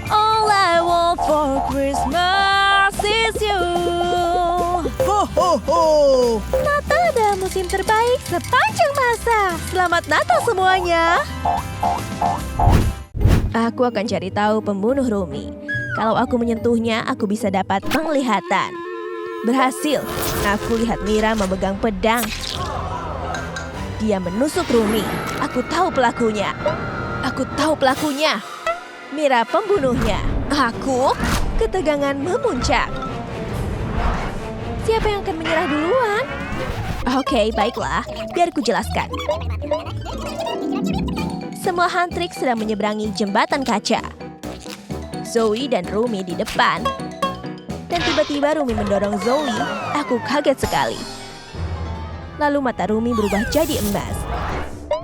All I want for Christmas is you. Ho ho ho. Natal adalah musim terbaik sepanjang masa. Selamat Natal semuanya. Aku akan cari tahu pembunuh Rumi. Kalau aku menyentuhnya, aku bisa dapat penglihatan. Berhasil. Aku lihat Mira memegang pedang. Dia menusuk Rumi. Aku tahu pelakunya. Aku tahu pelakunya. Mira pembunuhnya. Aku ketegangan memuncak. Siapa yang akan menyerah duluan? Oke, baiklah. Biar ku jelaskan. Semua hantrik sedang menyeberangi jembatan kaca. Zoe dan Rumi di depan. Dan tiba-tiba Rumi mendorong Zoe. Aku kaget sekali. Lalu mata Rumi berubah jadi emas.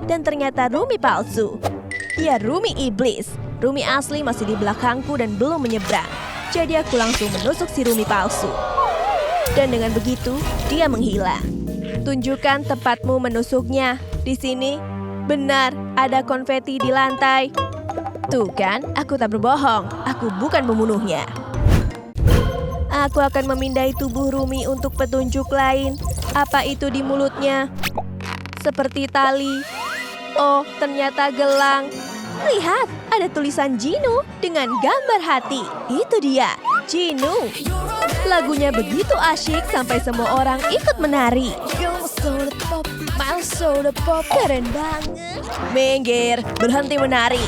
Dan ternyata Rumi palsu. Dia Rumi iblis. Rumi asli masih di belakangku dan belum menyeberang. Jadi aku langsung menusuk si Rumi palsu. Dan dengan begitu, dia menghilang. Tunjukkan tempatmu menusuknya. Di sini, benar, ada konfeti di lantai. Tuh kan, aku tak berbohong. Aku bukan pembunuhnya. Aku akan memindai tubuh Rumi untuk petunjuk lain. Apa itu di mulutnya? Seperti tali. Oh, ternyata gelang. Lihat, ada tulisan Jinu dengan gambar hati. Itu dia, Jinu. Lagunya begitu asyik sampai semua orang ikut menari. Keren banget. Minggir, berhenti menari.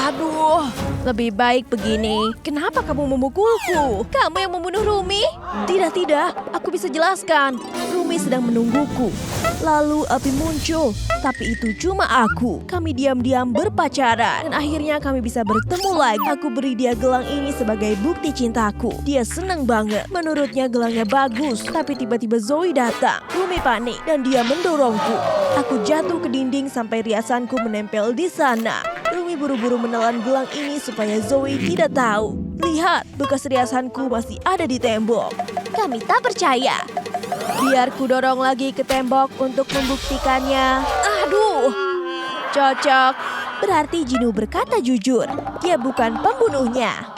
Aduh, lebih baik begini. Kenapa kamu memukulku? Kamu yang membunuh Rumi? Tidak, aku bisa jelaskan. Rumi sedang menungguku. Lalu api muncul, tapi itu cuma aku. Kami diam-diam berpacaran, dan akhirnya kami bisa bertemu lagi. Aku beri dia gelang ini sebagai bukti cintaku. Dia senang banget. Menurutnya gelangnya bagus, tapi tiba-tiba Zoe datang. Rumi panik, dan dia mendorongku. Aku jatuh ke dinding sampai riasanku menempel di sana. Rumi buru-buru menelan gelang ini supaya Zoe tidak tahu. Lihat, bekas riasanku masih ada di tembok. Kami tak percaya. Biar ku dorong lagi ke tembok untuk membuktikannya. Aduh, cocok. Berarti Jinu berkata jujur. Dia bukan pembunuhnya.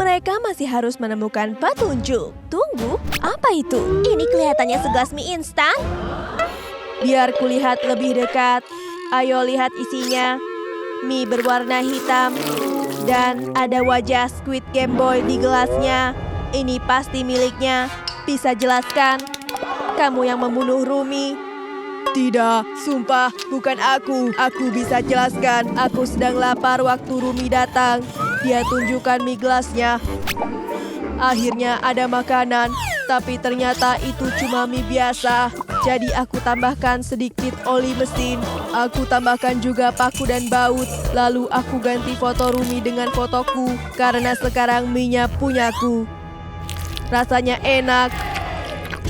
Mereka masih harus menemukan petunjuk. Tunggu, apa itu? Ini kelihatannya segelas mie instan. Biar kulihat lebih dekat. Ayo lihat isinya. Mie berwarna hitam. Dan ada wajah Squid Game Boy di gelasnya. Ini pasti miliknya. Bisa jelaskan? Kamu yang membunuh Rumi? Tidak, sumpah bukan aku. Aku bisa jelaskan. Aku sedang lapar waktu Rumi datang. Dia tunjukkan mie gelasnya. Akhirnya ada makanan, tapi ternyata itu cuma mie biasa. Jadi aku tambahkan sedikit oli mesin. Aku tambahkan juga paku dan baut. Lalu aku ganti foto Rumi dengan fotoku. Karena sekarang mie-nya punyaku. Rasanya enak.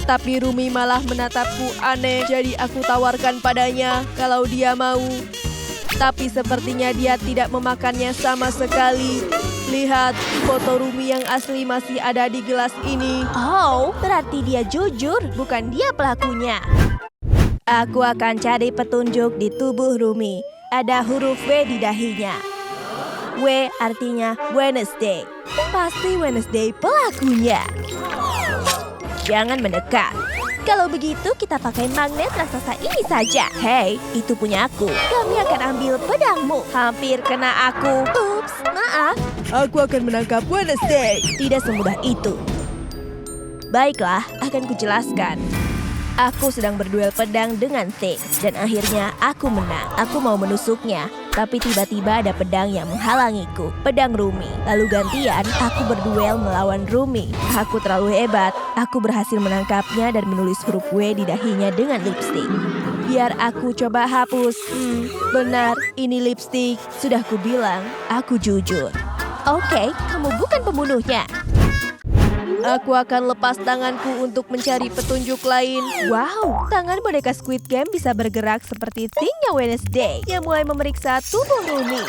Tapi Rumi malah menatapku aneh. Jadi aku tawarkan padanya kalau dia mau. Tapi sepertinya dia tidak memakannya sama sekali. Lihat, foto Rumi yang asli masih ada di gelas ini. Oh, berarti dia jujur, bukan dia pelakunya. Aku akan cari petunjuk di tubuh Rumi. Ada huruf W di dahinya. W artinya Wednesday. Pasti Wednesday pelakunya. Jangan mendekat. Kalau begitu kita pakai magnet raksasa ini saja. Hei, itu punya aku. Kami akan ambil pedangmu. Hampir kena aku. Ups, maaf. Aku akan menangkap Wednesday. Tidak semudah itu. Baiklah, akan kujelaskan. Aku sedang berduel pedang dengan Thing. Dan akhirnya aku menang. Aku mau menusuknya. Tapi tiba-tiba ada pedang yang menghalangiku. Pedang Rumi. Lalu gantian, aku berduel melawan Rumi. Aku terlalu hebat. Aku berhasil menangkapnya dan menulis huruf W di dahinya dengan lipstik. Biar aku coba hapus. Benar, ini lipstik. Sudah kubilang, aku jujur. Oke, kamu bukan pembunuhnya. Aku akan lepas tanganku untuk mencari petunjuk lain. Wow, tangan boneka Squid Game bisa bergerak seperti Thing-nya Wednesday yang mulai memeriksa tubuh Rumi.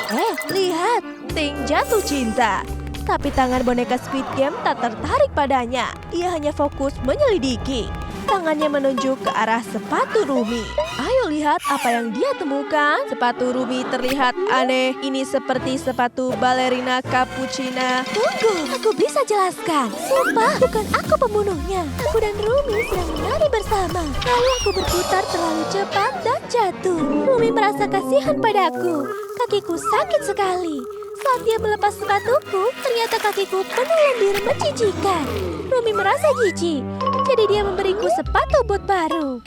Lihat, Thing jatuh cinta. Tapi tangan boneka Squid Game tak tertarik padanya. Ia hanya fokus menyelidiki. Tangannya menunjuk ke arah sepatu Rumi. Ayo lihat apa yang dia temukan. Sepatu Rumi terlihat aneh. Ini seperti sepatu balerina cappuccina. Tunggu, aku bisa jelaskan. Sumpah, bukan aku pembunuhnya. Aku dan Rumi sedang menari bersama. Lalu aku berputar terlalu cepat dan jatuh. Rumi merasa kasihan padaku. Kakiku sakit sekali. Saat dia melepas sepatuku, ternyata kakiku penuh lendir menjijikan. Rumi merasa jijik, jadi dia memberiku sepatu bot baru.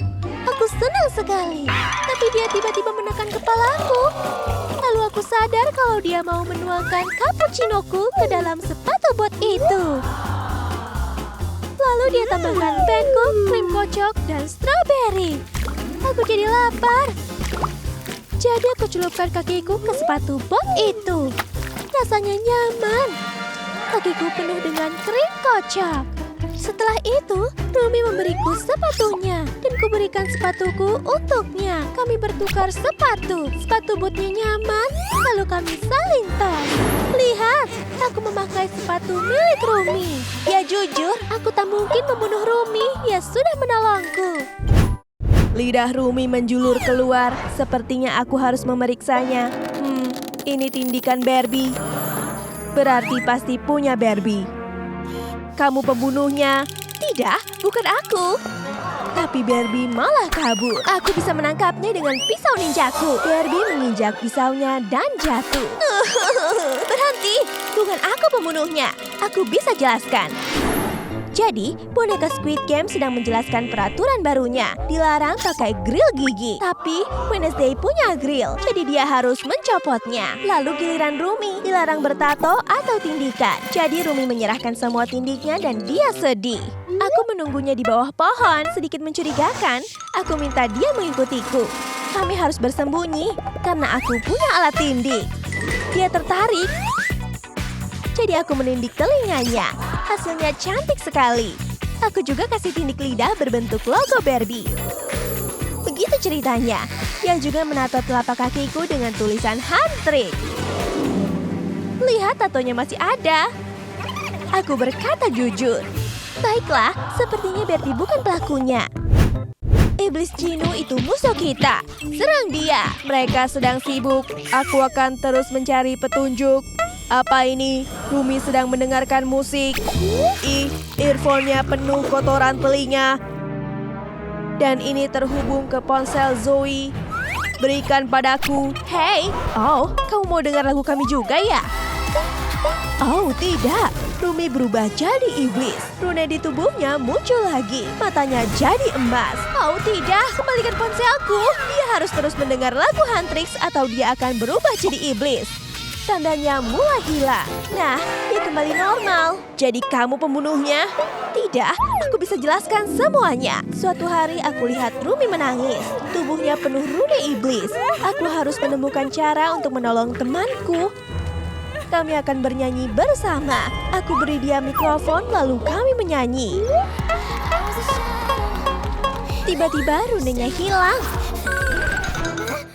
Aku senang sekali, tapi dia tiba-tiba menekan kepalaku. Lalu aku sadar kalau dia mau menuangkan cappuccinoku ke dalam sepatu bot itu. Lalu dia tambahkan pancake, krim kocok, dan strawberry. Aku jadi lapar. Jadi aku celupkan kakiku ke sepatu bot itu. Rasanya nyaman. Kakiku penuh dengan krim kocok. Setelah itu, Rumi memberiku sepatunya dan kuberikan sepatuku untuknya. Kami bertukar sepatu. Sepatu bootnya nyaman, lalu kami saling tos. Lihat, aku memakai sepatu milik Rumi. Ya jujur, aku tak mungkin membunuh Rumi. Ia sudah menolongku. Lidah Rumi menjulur keluar. Sepertinya aku harus memeriksanya. Ini tindikan Barbie. Berarti pasti punya Barbie. Kamu pembunuhnya. Tidak, bukan aku. Tapi Barbie malah kabur. Aku bisa menangkapnya dengan pisau ninjaku. Barbie menginjak pisaunya dan jatuh. Berhenti, bukan aku pembunuhnya. Aku bisa jelaskan. Jadi, boneka Squid Game sedang menjelaskan peraturan barunya. Dilarang pakai grill gigi. Tapi, Wednesday punya grill, jadi dia harus mencopotnya. Lalu giliran Rumi, dilarang bertato atau tindikan. Jadi, Rumi menyerahkan semua tindiknya dan dia sedih. Aku menunggunya di bawah pohon, sedikit mencurigakan. Aku minta dia mengikutiku. Kami harus bersembunyi, karena aku punya alat tindik. Dia tertarik. Jadi aku menindik telinganya. Hasilnya cantik sekali. Aku juga kasih tindik lidah berbentuk logo Barbie. Begitu ceritanya. Dia juga menato telapak kakiku dengan tulisan Handtrick. Lihat, tatonya masih ada. Aku berkata jujur. Baiklah, sepertinya Barbie bukan pelakunya. Iblis Jinu itu musuh kita. Serang dia. Mereka sedang sibuk. Aku akan terus mencari petunjuk. Apa ini? Rumi sedang mendengarkan musik. Earphone-nya penuh kotoran telinga. Dan ini terhubung ke ponsel Zoe. Berikan padaku. Hey, kamu mau dengar lagu kami juga ya? Oh, tidak. Rumi berubah jadi iblis. Rune di tubuhnya muncul lagi. Matanya jadi emas. Oh, tidak. Kembalikan ponselku. Dia harus terus mendengar lagu Handtricks atau dia akan berubah jadi iblis. Tandanya mulai hilang. Nah, dia kembali normal. Jadi kamu pembunuhnya? Tidak, aku bisa jelaskan semuanya. Suatu hari aku lihat Rumi menangis. Tubuhnya penuh rune iblis. Aku harus menemukan cara untuk menolong temanku. Kami akan bernyanyi bersama. Aku beri dia mikrofon lalu kami menyanyi. Tiba-tiba runenya hilang.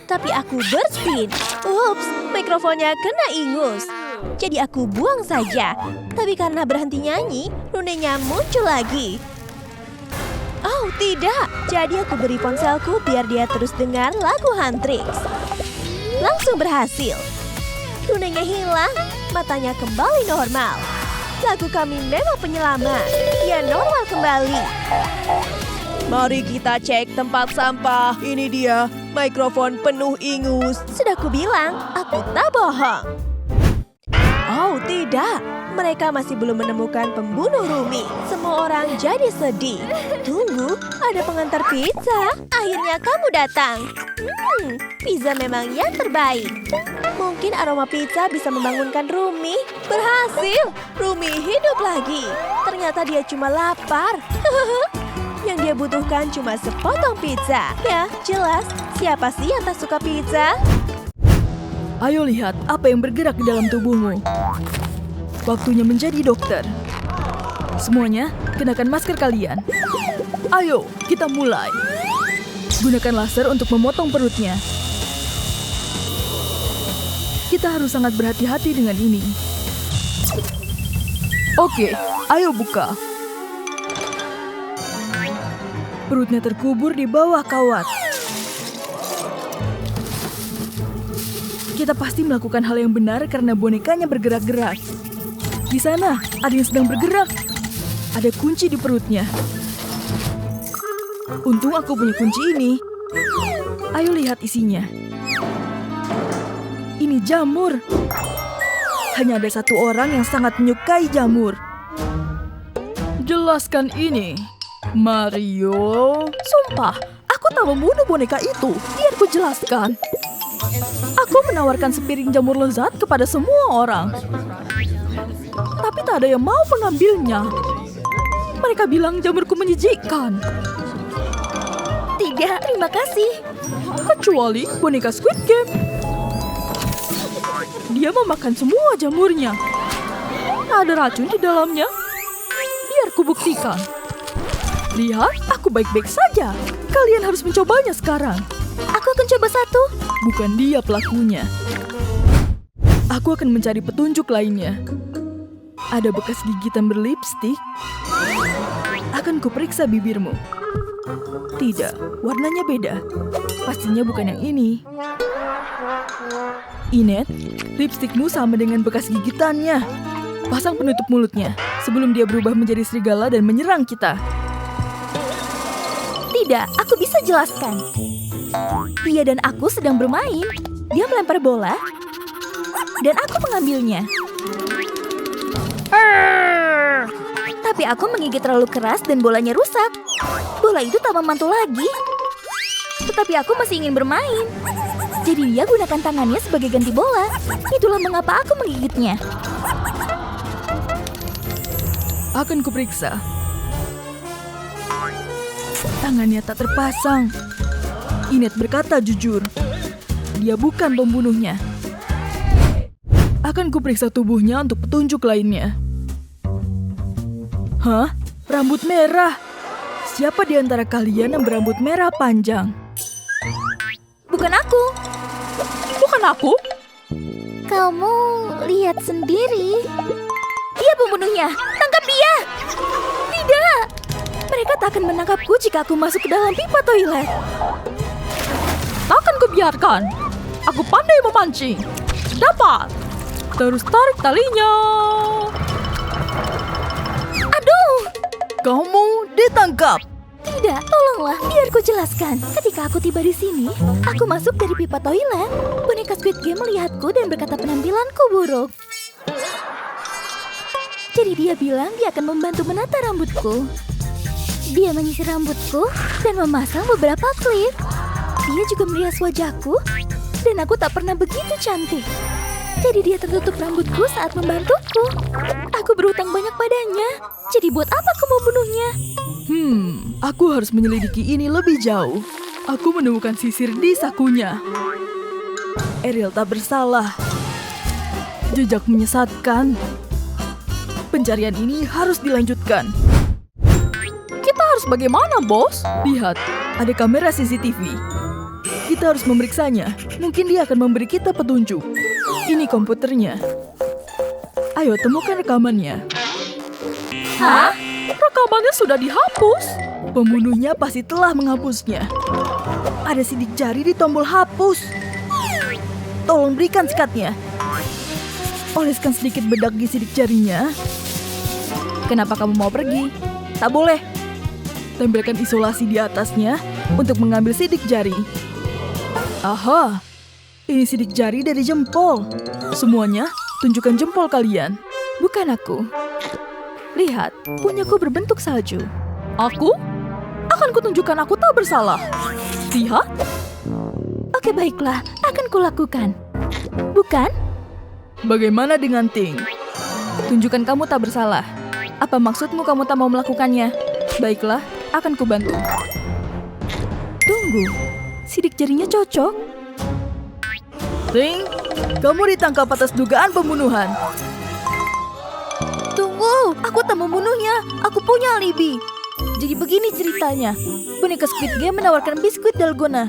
Tapi aku berspin. Ups, mikrofonnya kena ingus. Jadi aku buang saja. Tapi karena berhenti nyanyi, runenya muncul lagi. Oh, tidak. Jadi aku beri ponselku biar dia terus dengar lagu Handtricks. Langsung berhasil. Runenya hilang, matanya kembali normal. Lagu kami memang penyelamat. Dia normal kembali. Mari kita cek tempat sampah. Ini dia, mikrofon penuh ingus. Sudah kubilang, aku tak bohong. Oh, tidak. Mereka masih belum menemukan pembunuh Rumi. Semua orang jadi sedih. Tunggu, ada pengantar pizza. Akhirnya kamu datang. Pizza memang yang terbaik. Mungkin aroma pizza bisa membangunkan Rumi. Berhasil. Rumi hidup lagi. Ternyata dia cuma lapar. Yang dia butuhkan cuma sepotong pizza. Ya, jelas. Siapa sih yang tak suka pizza? Ayo lihat apa yang bergerak di dalam tubuhmu. Waktunya menjadi dokter. Semuanya, kenakan masker kalian. Ayo, kita mulai. Gunakan laser untuk memotong perutnya. Kita harus sangat berhati-hati dengan ini. Oke, ayo buka. Perutnya terkubur di bawah kawat. Kita pasti melakukan hal yang benar karena bonekanya bergerak-gerak. Di sana, ada yang sedang bergerak. Ada kunci di perutnya. Untung aku punya kunci ini. Ayo lihat isinya. Ini jamur. Hanya ada satu orang yang sangat menyukai jamur. Jelaskan ini. Mario, sumpah, aku tak membunuh boneka itu. Biar ku jelaskan. Aku menawarkan sepiring jamur lezat kepada semua orang. Tapi tak ada yang mau mengambilnya. Mereka bilang jamurku menjijikkan. Tidak, terima kasih. Kecuali boneka Squid Game. Dia memakan semua jamurnya. Tak ada racun di dalamnya. Biar ku aku buktikan. Lihat, aku baik-baik saja. Kalian harus mencobanya sekarang. Aku akan coba satu. Bukan dia pelakunya. Aku akan mencari petunjuk lainnya. Ada bekas gigitan berlipstik. Akan kuperiksa bibirmu. Tidak, warnanya beda. Pastinya bukan yang ini. Inet, lipstikmu sama dengan bekas gigitannya. Pasang penutup mulutnya sebelum dia berubah menjadi serigala dan menyerang kita. Tidak, aku bisa jelaskan. Dia dan aku sedang bermain. Dia melempar bola, dan aku mengambilnya. Tapi aku menggigit terlalu keras dan bolanya rusak. Bola itu tak memantul lagi. Tetapi aku masih ingin bermain. Jadi dia gunakan tangannya sebagai ganti bola. Itulah mengapa aku menggigitnya. Akan kuperiksa. Tangannya tak terpasang. Inet berkata jujur. Dia bukan pembunuhnya. Akan kuperiksa tubuhnya untuk petunjuk lainnya. Hah? Rambut merah? Siapa di antara kalian yang berambut merah panjang? Bukan aku. Bukan aku? Kamu lihat sendiri. Dia pembunuhnya. Tangkap dia. Tidak. Mereka tak akan menangkapku jika aku masuk ke dalam pipa toilet. Takkan kubiarkan. Aku pandai memancing. Dapat. Terus tarik talinya. Aduh. Kamu ditangkap. Tidak, tolonglah, biar ku jelaskan. Ketika aku tiba di sini, aku masuk dari pipa toilet. Boneka Squid Game melihatku dan berkata penampilanku buruk. Jadi dia bilang dia akan membantu menata rambutku. Dia menyisir rambutku dan memasang beberapa klip. Dia juga merias wajahku, dan aku tak pernah begitu cantik. Jadi dia tertutup rambutku saat membantuku. Aku berhutang banyak padanya. Jadi buat apa aku membunuhnya? Aku harus menyelidiki ini lebih jauh. Aku menemukan sisir di sakunya. Ariel tak bersalah. Jejak menyesatkan. Pencarian ini harus dilanjutkan. Kita harus bagaimana, bos? Lihat, ada kamera CCTV. Kita harus memeriksanya. Mungkin dia akan memberi kita petunjuk. Ini komputernya. Ayo temukan rekamannya. Hah? Rekamannya sudah dihapus. Pembunuhnya pasti telah menghapusnya. Ada sidik jari di tombol hapus. Tolong berikan sikatnya. Oleskan sedikit bedak di sidik jarinya. Kenapa kamu mau pergi? Tak boleh. Tempelkan isolasi di atasnya untuk mengambil sidik jari. Aha. Ini sidik jari dari jempol. Semuanya, tunjukkan jempol kalian. Bukan aku. Lihat, punyaku berbentuk salju. Aku? Akan kutunjukkan aku tak bersalah. Lihat. Oke, baiklah. Akan kulakukan. Bukan? Bagaimana dengan Ting? Tunjukkan kamu tak bersalah. Apa maksudmu kamu tak mau melakukannya? Baiklah, akan kubantu. Tunggu. Sidik jarinya cocok. Ting, kamu ditangkap atas dugaan pembunuhan. Tunggu, aku tak membunuhnya. Aku punya alibi. Jadi begini ceritanya. Boneka Squid Game menawarkan biskuit dalgona.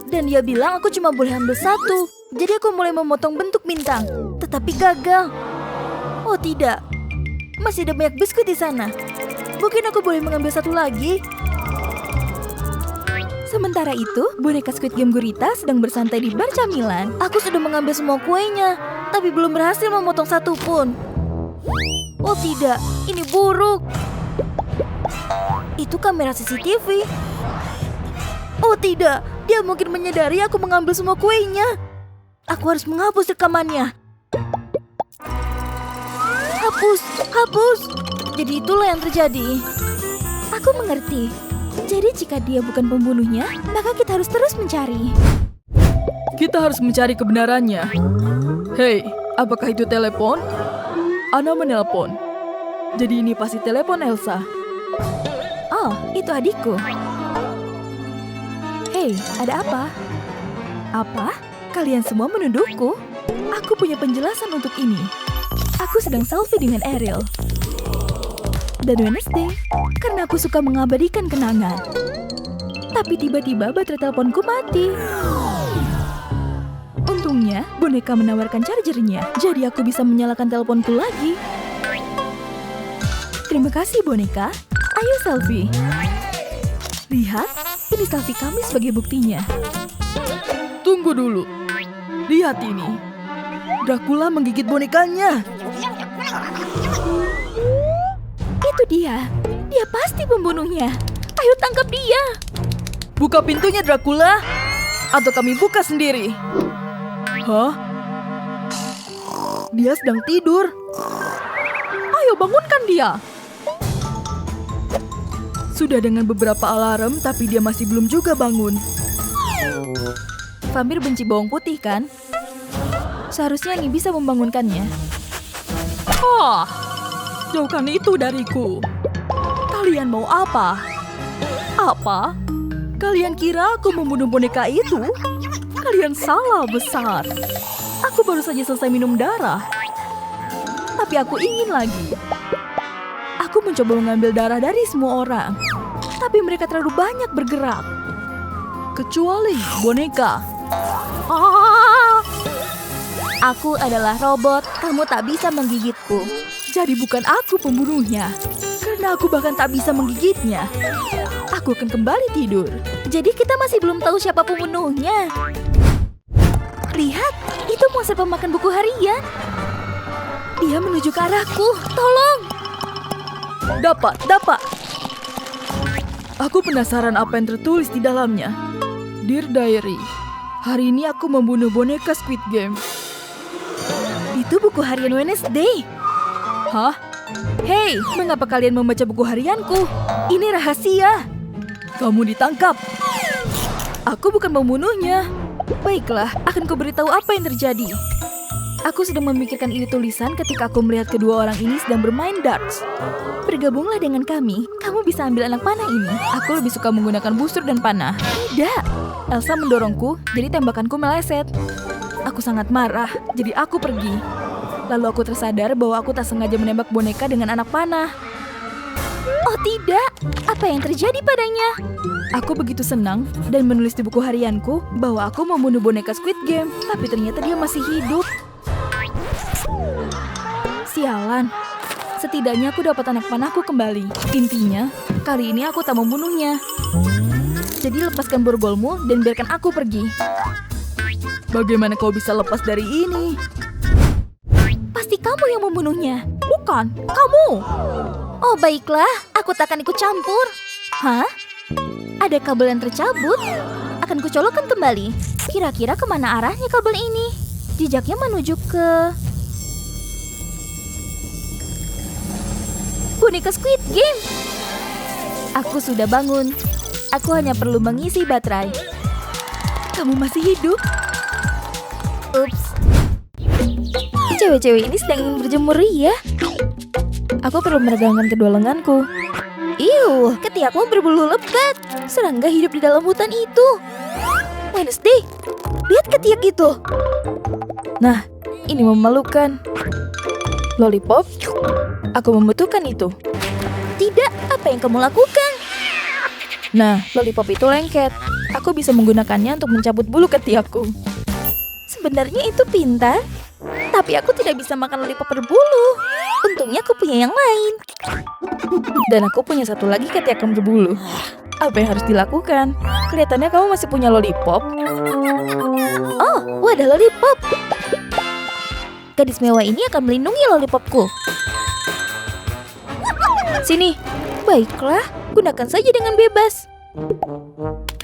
Dan dia bilang aku cuma boleh ambil satu. Jadi aku mulai memotong bentuk bintang. Tetapi gagal. Oh tidak. Masih ada banyak biskuit di sana. Mungkin aku boleh mengambil satu lagi. Sementara itu, boneka Squid Game Gurita sedang bersantai di bar camilan. Aku sudah mengambil semua kuenya, tapi belum berhasil memotong satu pun. Oh tidak, ini buruk. Itu kamera CCTV. Oh tidak, dia mungkin menyadari aku mengambil semua kuenya. Aku harus menghapus rekamannya. Hapus. Jadi itulah yang terjadi. Aku mengerti. Jadi jika dia bukan pembunuhnya, maka kita harus terus mencari. Kita harus mencari kebenarannya. Hei, apakah itu telepon? Ana menelpon. Jadi ini pasti telepon Elsa. Oh, itu adikku. Hei, ada apa? Apa? Kalian semua menuduhku? Aku punya penjelasan untuk ini. Aku sedang selfie dengan Ariel. dan Wednesday karena aku suka mengabadikan kenangan. Tapi tiba-tiba baterai teleponku mati. Untungnya, boneka menawarkan chargernya, jadi aku bisa menyalakan teleponku lagi. Terima kasih, boneka. Ayo selfie. Lihat, ini selfie kami sebagai buktinya. Tunggu dulu. Lihat ini. Dracula menggigit bonekanya. Itu dia. Dia pasti pembunuhnya. Ayo tangkap dia. Buka pintunya, Dracula. Atau kami buka sendiri. Hah? Dia sedang tidur. Ayo bangunkan dia. Sudah dengan beberapa alarm, tapi dia masih belum juga bangun. Vampir benci bawang putih, kan? Seharusnya ini bisa membangunkannya. Oh, jauhkan itu dariku. Kalian mau apa? Apa? Kalian kira aku membunuh boneka itu? Kalian salah besar. Aku baru saja selesai minum darah. Tapi aku ingin lagi. Aku mencoba mengambil darah dari semua orang. Tapi mereka terlalu banyak bergerak. Kecuali boneka. Ah! Aku adalah robot, kamu tak bisa menggigitku. Jadi bukan aku pembunuhnya. Karena aku bahkan tak bisa menggigitnya. Aku akan kembali tidur. Jadi kita masih belum tahu siapa pembunuhnya. Lihat, itu monster pemakan buku harian. Dia menuju ke arahku. Tolong. Dapat. Aku penasaran apa yang tertulis di dalamnya. Dear Diary, hari ini aku membunuh boneka Squid Game. Itu buku harian Wednesday. Hah? Hei, mengapa kalian membaca buku harianku? Ini rahasia. Kamu ditangkap. Aku bukan pembunuhnya. Baiklah, akan kuberitahu apa yang terjadi. Aku sedang memikirkan ide tulisan ketika aku melihat kedua orang ini sedang bermain darts. Bergabunglah dengan kami, kamu bisa ambil anak panah ini. Aku lebih suka menggunakan busur dan panah. Tidak. Elsa mendorongku, jadi tembakanku meleset. Aku sangat marah, jadi aku pergi. Lalu aku tersadar bahwa aku tak sengaja menembak boneka dengan anak panah. Oh tidak, apa yang terjadi padanya? Aku begitu senang dan menulis di buku harianku bahwa aku membunuh boneka Squid Game, tapi ternyata dia masih hidup. Sialan, setidaknya aku dapat anak panahku kembali. Intinya, kali ini aku tak membunuhnya. Jadi lepaskan borgolmu dan biarkan aku pergi. Bagaimana kau bisa lepas dari ini? Pasti kamu yang membunuhnya, bukan kamu. Oh baiklah, aku takkan ikut campur. Hah? Ada kabel yang tercabut? Akan kucolokkan kembali. Kira-kira kemana arahnya kabel ini? Jejaknya menuju ke... boneka Squid Game. Aku sudah bangun. Aku hanya perlu mengisi baterai. Kamu masih hidup? Ups. Cewek-cewek ini sedang ingin berjemur ya. Aku perlu meregangkan kedua lenganku. Iuh, ketiakmu berbulu lebat. Serangga hidup di dalam hutan itu. Wednesday, lihat ketiak itu. Nah, ini memalukan. Lollipop, aku membutuhkan itu. Tidak, apa yang kamu lakukan? Nah, lollipop itu lengket. Aku bisa menggunakannya untuk mencabut bulu ketiakku. Sebenarnya itu pintar. Tapi aku tidak bisa makan lollipop berbulu. Untungnya aku punya yang lain. Dan aku punya satu lagi ketiak yang berbulu. Apa yang harus dilakukan? Kelihatannya kamu masih punya lollipop. Oh, wadah lollipop. Gadis mewah ini akan melindungi lollipopku. Sini. Baiklah, gunakan saja dengan bebas.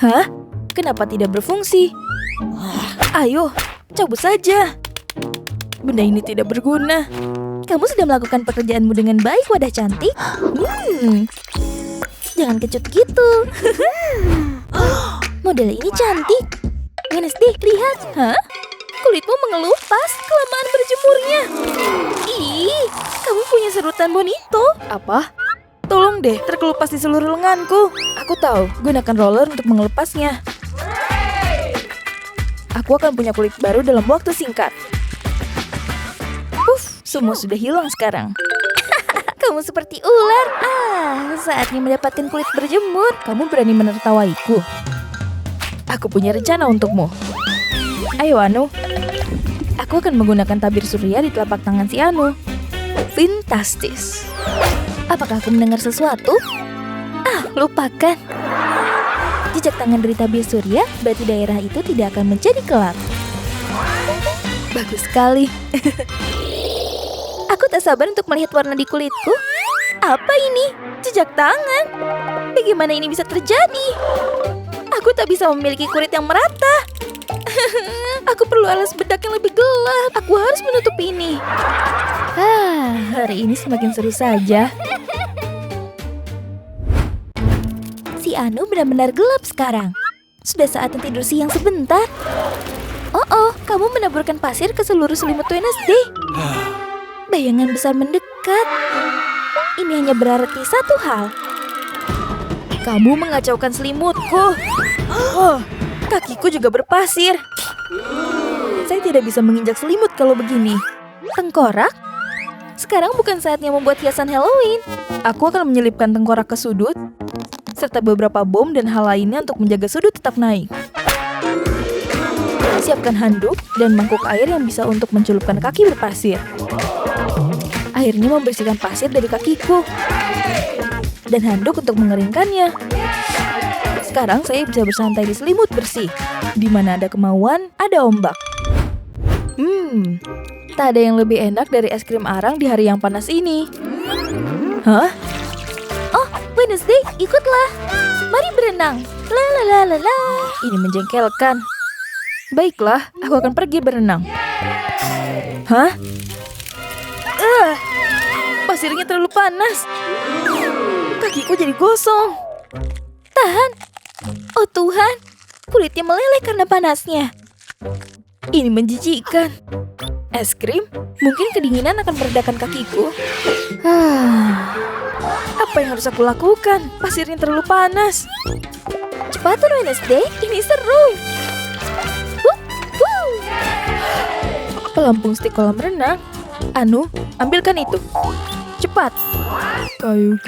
Hah? Kenapa tidak berfungsi? Ayo, cabut saja. Benda ini tidak berguna. Kamu sudah melakukan pekerjaanmu dengan baik, wadah cantik. Jangan kecut gitu. Model ini cantik. Wednesday, lihat. Hah? Kulitmu mengelupas kelamaan berjemurnya. Ih, kamu punya serutan bonito. Apa? Tolong deh, terkelupas di seluruh lenganku. Aku tahu, gunakan roller untuk mengelepasnya. Aku akan punya kulit baru dalam waktu singkat. Semua sudah hilang sekarang. Kamu seperti ular. Saatnya mendapatkan kulit berjemur. Kamu berani menertawaiku? Aku punya rencana untukmu. Ayo Anu. Aku akan menggunakan tabir surya di telapak tangan si Anu. Fantastis. Apakah aku mendengar sesuatu? Lupakan. Jejak tangan dari tabir surya, berarti daerah itu tidak akan menjadi gelap. Bagus sekali. Aku tak sabar untuk melihat warna di kulitku. Apa ini? Jejak tangan. Bagaimana ini bisa terjadi? Aku tak bisa memiliki kulit yang merata. Aku perlu alas bedak yang lebih gelap. Aku harus menutup ini. Hari ini semakin seru saja. Si Anu benar-benar gelap sekarang. Sudah saatnya tidur siang sebentar. Kamu menaburkan pasir ke seluruh selimut Wednesday. Bayangan besar mendekat. Ini hanya berarti satu hal. Kamu mengacaukan selimutku. Kakiku juga berpasir. Saya tidak bisa menginjak selimut kalau begini. Tengkorak? Sekarang bukan saatnya membuat hiasan Halloween. Aku akan menyelipkan tengkorak ke sudut, serta beberapa bom dan hal lainnya untuk menjaga sudut tetap naik. Siapkan handuk dan mangkuk air yang bisa untuk mencelupkan kaki berpasir. Airnya membersihkan pasir dari kakiku. Dan handuk untuk mengeringkannya. Sekarang saya bisa bersantai di selimut bersih. Di mana ada kemauan, ada ombak. Tak ada yang lebih enak dari es krim arang di hari yang panas ini. Hah? Wednesday, ikutlah. Mari berenang. La. Ini menjengkelkan. Baiklah, aku akan pergi berenang. Hah? Pasirnya terlalu panas. Kakiku jadi gosong. Tahan. Oh Tuhan, kulitnya meleleh karena panasnya. Ini menjijikkan. Es krim? Mungkin kedinginan akan meredakan kakiku. Apa yang harus aku lakukan? Pasirnya terlalu panas. Cepat Wednesday, ini seru. Pelampung stik kolam renang. Anu, ambilkan itu. Cepat. Kayu.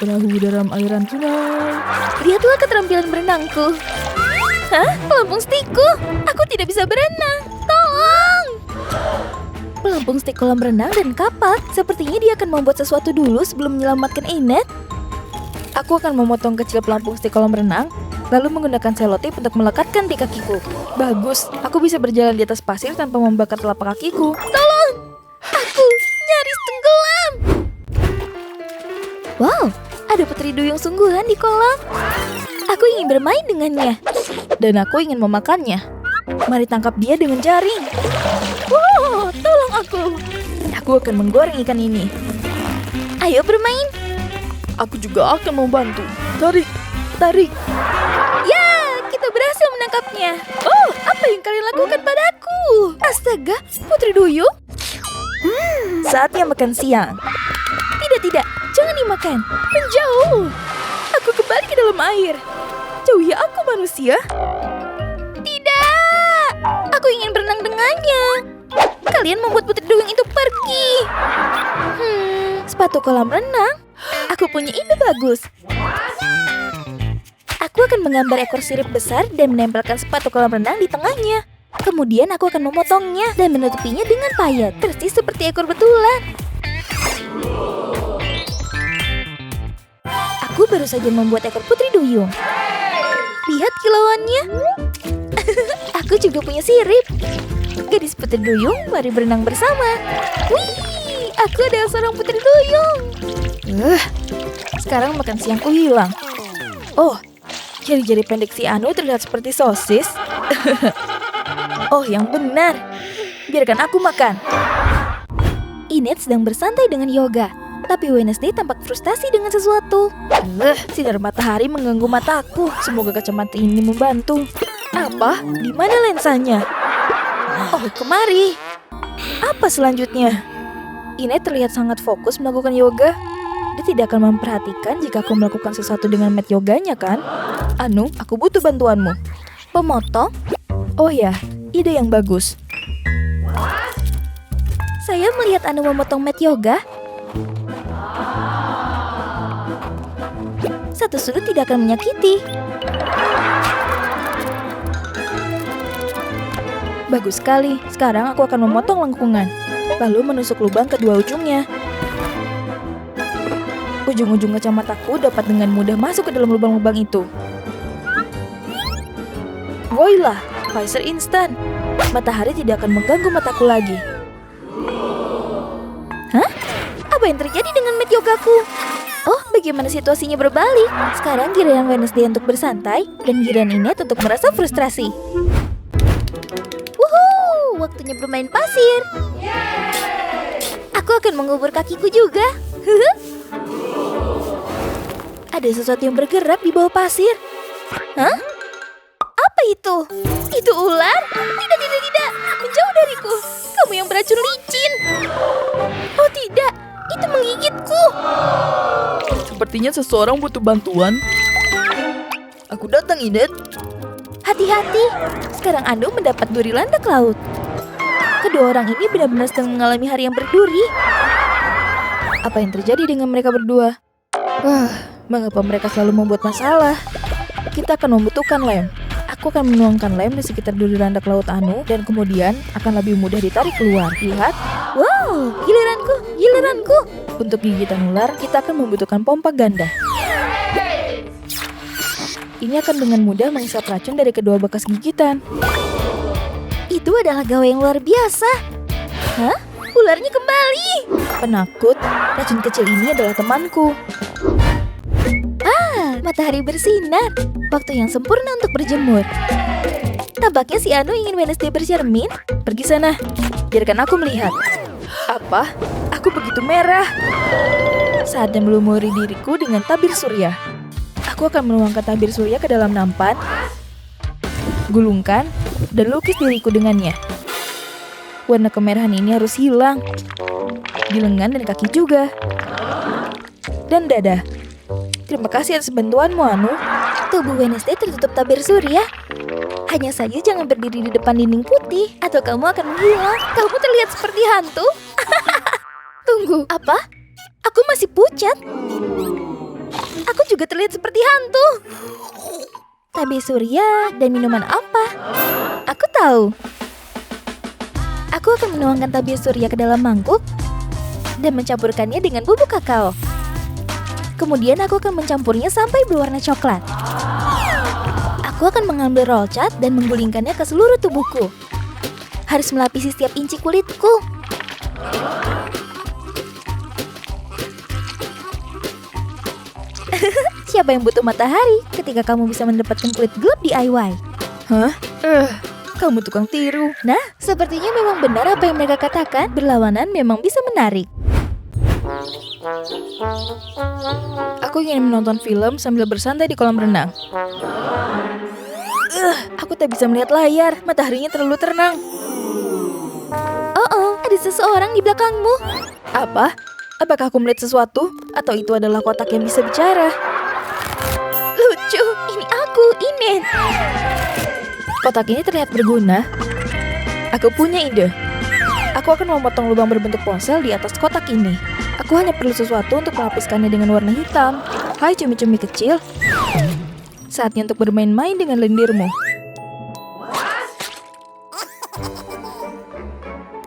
Perahu dalam airan sungai. Lihatlah keterampilan berenangku. Pelampung stikku. Aku tidak bisa berenang. Tolong. Pelampung stik kolam renang dan kapak. Sepertinya dia akan membuat sesuatu dulu sebelum menyelamatkan Inet. Aku akan memotong kecil pelampung stik kolam renang, lalu menggunakan selotip untuk melekatkan di kakiku. Bagus, aku bisa berjalan di atas pasir tanpa membakar telapak kakiku. Tolong! Aku nyaris tenggelam. Wow, ada putri duyung sungguhan di kolam. Aku ingin bermain dengannya. Dan aku ingin memakannya. Mari tangkap dia dengan jaring. Wow, tolong aku. Aku akan menggoreng ikan ini. Ayo bermain. Aku juga akan membantu. Tarik. Ya, kita berhasil menangkapnya. Oh, apa yang kalian lakukan padaku? Astaga, putri duyung. Saatnya makan siang. Tidak, jangan dimakan. Menjauh. Aku kembali ke dalam air. Jauhi aku manusia. Tidak, aku ingin berenang dengannya. Kalian membuat putri duyung itu pergi. Sepatu kolam renang. Aku punya ide bagus. Aku akan menggambar ekor sirip besar dan menempelkan sepatu kolam renang di tengahnya. Kemudian aku akan memotongnya dan menutupinya dengan payet, persis seperti ekor betulan. Aku baru saja membuat ekor putri duyung. Lihat kilauannya. Aku juga punya sirip. Gadis putri duyung, mari berenang bersama. Wih, aku adalah seorang putri duyung. Sekarang makan siangku hilang. Oh, jari-jari pendek si Anu terlihat seperti sosis. Oh, yang benar. Biarkan aku makan. Inet sedang bersantai dengan yoga, tapi Wednesday tampak frustasi dengan sesuatu. Sinar matahari mengganggu mataku. Semoga kacamata ini membantu. Apa? Di mana lensanya? Oh, kemari. Apa selanjutnya? Inet terlihat sangat fokus melakukan yoga. Dia tidak akan memperhatikan jika aku melakukan sesuatu dengan mat yoganya, kan? Anu, aku butuh bantuanmu. Pemotong? Oh ya, ide yang bagus. Saya melihat Anu memotong mat yoga. atau sudut tidak akan menyakiti. Bagus sekali. Sekarang aku akan memotong lengkungan, lalu menusuk lubang kedua ujungnya. Ujung-ujung kacamataku dapat dengan mudah masuk ke dalam lubang-lubang itu. Voila, visor instan. Matahari tidak akan mengganggu mataku lagi. Hah? Apa yang terjadi dengan medyogaku? Oh, bagaimana situasinya berbalik? Sekarang giliran Wednesday untuk bersantai, dan giliran Inet untuk merasa frustrasi. Wuhuu, waktunya bermain pasir. Aku akan mengubur kakiku juga. Ada sesuatu yang bergerak di bawah pasir. Hah? Apa itu? Itu ular? Tidak. Menjauh dariku. Kamu yang beracun licin. Oh tidak, itu menggigitku. Sepertinya seseorang butuh bantuan. Aku datang, Inet. Hati-hati. Sekarang Anu mendapat duri landak laut. Kedua orang ini benar-benar sedang mengalami hari yang berduri. Apa yang terjadi dengan mereka berdua? Mengapa mereka selalu membuat masalah? Kita akan membutuhkan lem. Aku akan menuangkan lem di sekitar duri landak laut Anu dan kemudian akan lebih mudah ditarik keluar. Lihat. Wow, giliranku. Untuk gigitan ular, kita akan membutuhkan pompa ganda. Ini akan dengan mudah menghisap racun dari kedua bekas gigitan. Itu adalah gawe yang luar biasa. Hah? Ularnya kembali. Penakut, racun kecil ini adalah temanku. Matahari bersinar. Waktu yang sempurna untuk berjemur. Tampaknya si Anu ingin Wednesday bercermin. Pergi sana. Biarkan aku melihat. Apa? Aku begitu merah. Saatnya melumuri diriku dengan tabir surya. Aku akan menuangkan tabir surya ke dalam nampan, gulungkan, dan lukis diriku dengannya. Warna kemerahan ini harus hilang. Di lengan dan kaki juga. Dan dada. Terima kasih atas bantuanmu, Anu. Tubuh Wednesday tertutup tabir surya. Hanya saja jangan berdiri di depan dinding putih, atau kamu akan menghilang. Kamu terlihat seperti hantu. Tunggu, apa? Aku masih pucat. Aku juga terlihat seperti hantu. Tabir surya dan minuman apa? Aku tahu. Aku akan menuangkan tabir surya ke dalam mangkuk dan mencampurkannya dengan bubuk kakao. Kemudian aku akan mencampurnya sampai berwarna coklat. Aku akan mengambil roll cat dan menggulingkannya ke seluruh tubuhku. Harus melapisi setiap inci kulitku. Siapa yang butuh matahari ketika kamu bisa mendapatkan kulit gelap di DIY? Hah? Kamu tukang tiru. Nah, sepertinya memang benar apa yang mereka katakan. Berlawanan memang bisa menarik. Aku ingin menonton film sambil bersantai di kolam renang. Aku tak bisa melihat layar. Mataharinya terlalu terang. Oh, ada seseorang di belakangmu. Apa? Apakah aku melihat sesuatu? Atau itu adalah kotak yang bisa bicara? Lucu, ini aku, Inet. Kotak ini terlihat berguna. Aku punya ide. Aku akan memotong lubang berbentuk ponsel di atas kotak ini. Aku hanya perlu sesuatu untuk melapiskannya dengan warna hitam. Hai cumi-cumi kecil. Saatnya untuk bermain-main dengan lendirmu.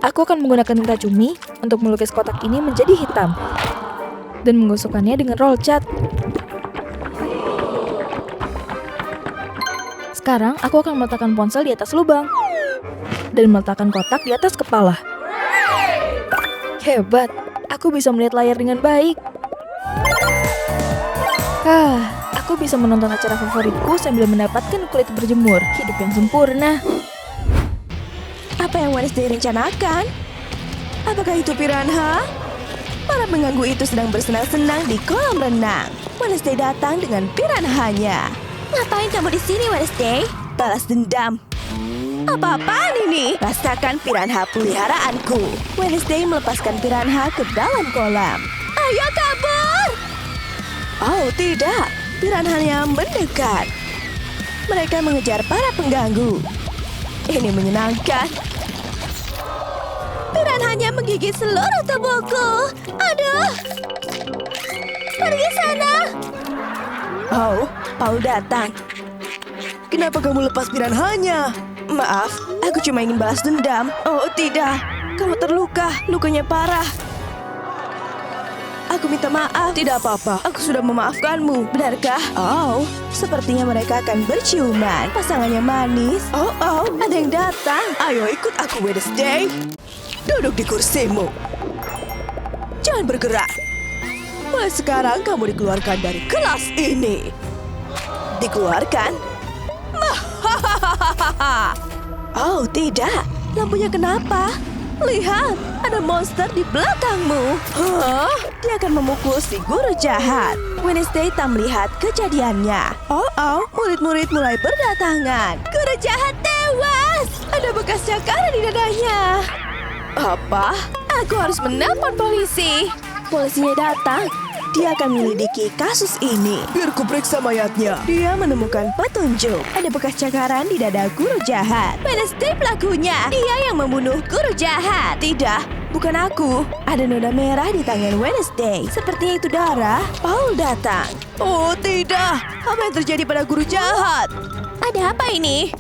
Aku akan menggunakan tinta cumi untuk melukis kotak ini menjadi hitam. Dan menggosokkannya dengan roll cat. Sekarang aku akan meletakkan ponsel di atas lubang. Dan meletakkan kotak di atas kepala. Hebat. Aku bisa melihat layar dengan baik. Aku bisa menonton acara favoritku sambil mendapatkan kulit berjemur. Hidup yang sempurna. Apa yang Wednesday rencanakan? Apakah itu piranha? Para pengganggu itu sedang bersenang-senang di kolam renang. Wednesday datang dengan piranhanya. Ngapain kamu di sini, Wednesday? Balas dendam. Apa-apaan ini? Rasakan piranha peliharaanku. Wednesday melepaskan piranha ke dalam kolam. Ayo kabur! Oh tidak, piranhanya mendekat. Mereka mengejar para pengganggu. Ini menyenangkan. Piranhanya menggigit seluruh tubuhku. Aduh! Pergi sana! Oh, Paul datang. Kenapa kamu lepas piranhanya? Maaf, aku cuma ingin balas dendam. Oh, tidak. Kamu terluka, lukanya parah. Aku minta maaf. Tidak apa-apa, aku sudah memaafkanmu. Benarkah? Oh, sepertinya mereka akan berciuman. Pasangannya manis. Oh, ada yang datang. Ayo ikut aku, Wednesday. Duduk di kursimu. Jangan bergerak. Mulai sekarang kamu dikeluarkan dari kelas ini. Dikeluarkan? Oh, tidak. Lampunya kenapa? Lihat, ada monster di belakangmu. Hah? Dia akan memukul si guru jahat. Wednesday tak melihat kejadiannya. Oh, murid-murid mulai berdatangan. Guru jahat tewas. Ada bekas cakaran di dadanya. Apa? Aku harus menelpon polisi. Polisinya datang. Dia akan menyelidiki kasus ini. Biar ku periksa mayatnya. Dia menemukan petunjuk. Ada bekas cakaran di dada guru jahat. Wednesday pelakunya. Dia yang membunuh guru jahat. Tidak, bukan aku. Ada noda merah di tangan Wednesday. Sepertinya itu darah. Paul datang. Oh tidak. Apa yang terjadi pada guru jahat? Ada apa ini?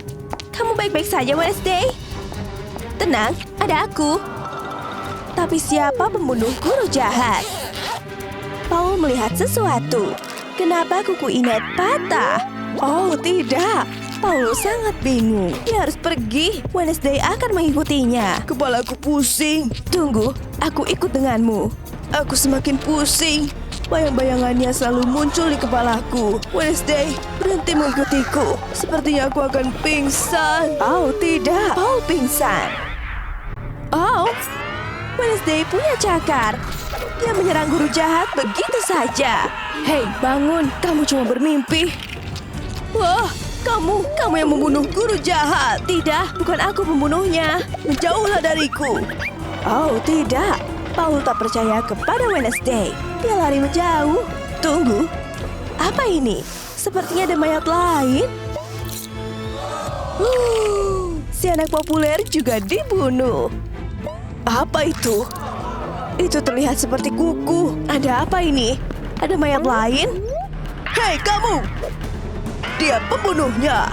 Kamu baik-baik saja, Wednesday? Tenang, ada aku. Tapi siapa pembunuh guru jahat? Paul melihat sesuatu. Kenapa kuku Inet patah? Oh tidak, Paul sangat bingung. Dia harus pergi. Wednesday akan mengikutinya. Kepalaku pusing. Tunggu, aku ikut denganmu. Aku semakin pusing. Bayang-bayangannya selalu muncul di kepalaku. Wednesday, berhenti mengikutiku. Sepertinya aku akan pingsan. Oh tidak, Paul pingsan. Oh, Wednesday punya cakar. Dia menyerang guru jahat begitu saja. Hei, bangun. Kamu cuma bermimpi. Wah, kamu yang membunuh guru jahat. Tidak, bukan aku pembunuhnya. Menjauhlah dariku. Oh, tidak. Paul tak percaya kepada Wednesday. Dia lari menjauh. Tunggu. Apa ini? Sepertinya ada mayat lain. Si anak populer juga dibunuh. Apa itu? Itu terlihat seperti kuku. Ada apa ini? Ada mayat lain? Hei kamu! Dia pembunuhnya.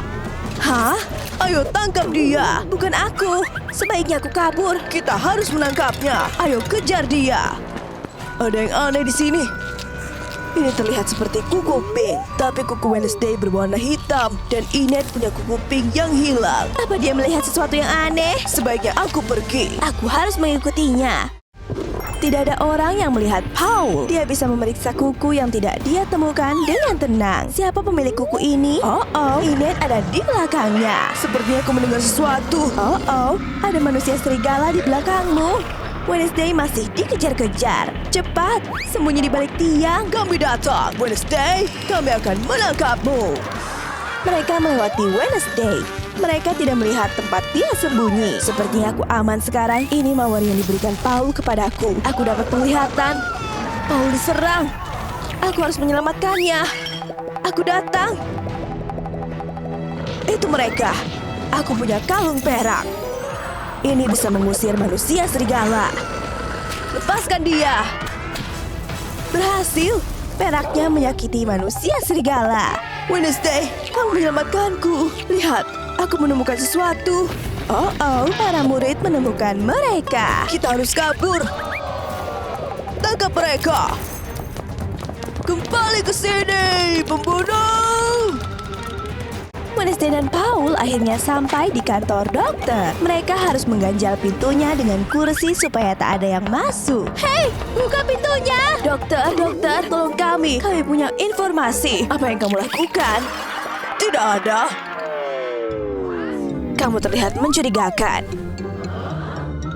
Hah? Ayo tangkap dia. Bukan aku. Sebaiknya aku kabur. Kita harus menangkapnya. Ayo kejar dia. Ada yang aneh di sini. Ini terlihat seperti kuku pink. Tapi kuku Wednesday berwarna hitam. Dan Inet punya kuku pink yang hilang. Apa dia melihat sesuatu yang aneh? Sebaiknya aku pergi. Aku harus mengikutinya. Tidak ada orang yang melihat Paul. Dia bisa memeriksa kuku yang tidak dia temukan dengan tenang. Siapa pemilik kuku ini? Oh, Inet ada di belakangnya. Sepertinya aku mendengar sesuatu. Oh, ada manusia serigala di belakangmu. Wednesday masih dikejar-kejar. Cepat, sembunyi di balik tiang. Kami datang, Wednesday. Kami akan menangkapmu. Mereka melewati Wednesday. Mereka tidak melihat tempat dia sembunyi. Sepertinya aku aman sekarang. Ini mawar yang diberikan Paul kepadaku. Aku dapat penglihatan. Paul diserang. Aku harus menyelamatkannya. Aku datang. Itu mereka. Aku punya kalung perak. Ini bisa mengusir manusia serigala. Lepaskan dia. Berhasil. Peraknya menyakiti manusia serigala. Wednesday, kamu menyelamatkanku. Lihat, aku menemukan sesuatu. Oh, para murid menemukan mereka. Kita harus kabur. Tangkap mereka. Kembali ke sini, pembunuh. Wednesday dan Paul akhirnya sampai di kantor dokter. Mereka harus mengganjal pintunya dengan kursi supaya tak ada yang masuk. Hei, buka pintunya! Dokter, tolong kami. Kami punya informasi. Apa yang kamu lakukan? Tidak ada. Kamu terlihat mencurigakan.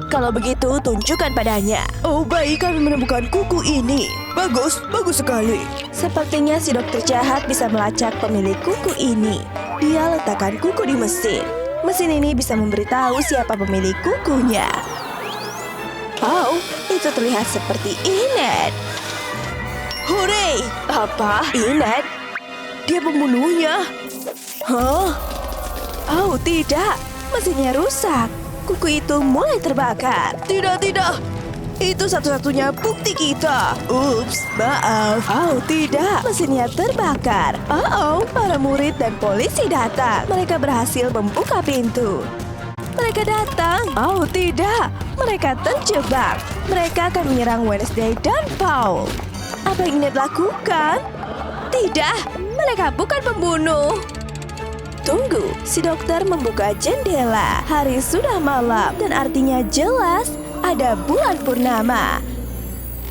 Kalau begitu, tunjukkan padanya. Oh, baik, kami menemukan kuku ini. Bagus sekali. Sepertinya si dokter jahat bisa melacak pemilik kuku ini. Dia letakkan kuku di mesin. Mesin ini bisa memberitahu siapa pemilik kukunya. Oh, itu terlihat seperti Inet. Hore! Apa? Inet? Dia pembunuhnya? Hah? Oh, tidak. Mesinnya rusak. Kuku itu mulai terbakar. Tidak. Itu satu-satunya bukti kita. Ups, maaf. Oh, tidak. Mesinnya terbakar. Para murid dan polisi datang. Mereka berhasil membuka pintu. Mereka datang. Oh, tidak. Mereka terjebak. Mereka akan menyerang Wednesday dan Paul. Apa yang Inet lakukan? Tidak, mereka bukan pembunuh. Tunggu, si dokter membuka jendela. Hari sudah malam dan artinya jelas ada bulan purnama.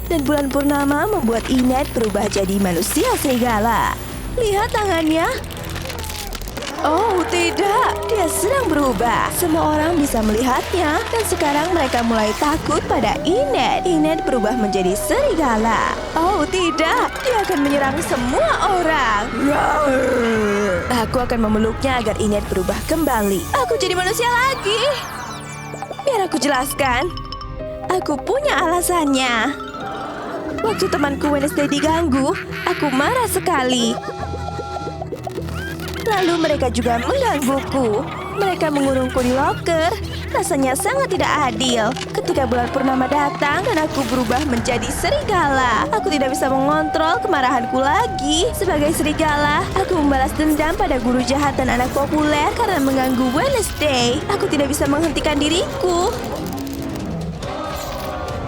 Dan bulan purnama membuat Inet berubah jadi manusia serigala. Lihat tangannya. Oh tidak, dia sedang berubah. Semua orang bisa melihatnya. Dan sekarang mereka mulai takut pada Inet. Inet berubah menjadi serigala. Oh tidak, dia akan menyerang semua orang. Aku akan memeluknya agar Inet berubah kembali. Aku jadi manusia lagi. Biar aku jelaskan. Aku punya alasannya. Waktu temanku Wednesday diganggu, aku marah sekali. Lalu mereka juga menggangguku. Mereka mengurungku di loker. Rasanya sangat tidak adil. Ketika bulan purnama datang dan aku berubah menjadi serigala, aku tidak bisa mengontrol kemarahanku lagi. Sebagai serigala, aku membalas dendam pada guru jahat dan anak populer karena mengganggu Wednesday. Aku tidak bisa menghentikan diriku.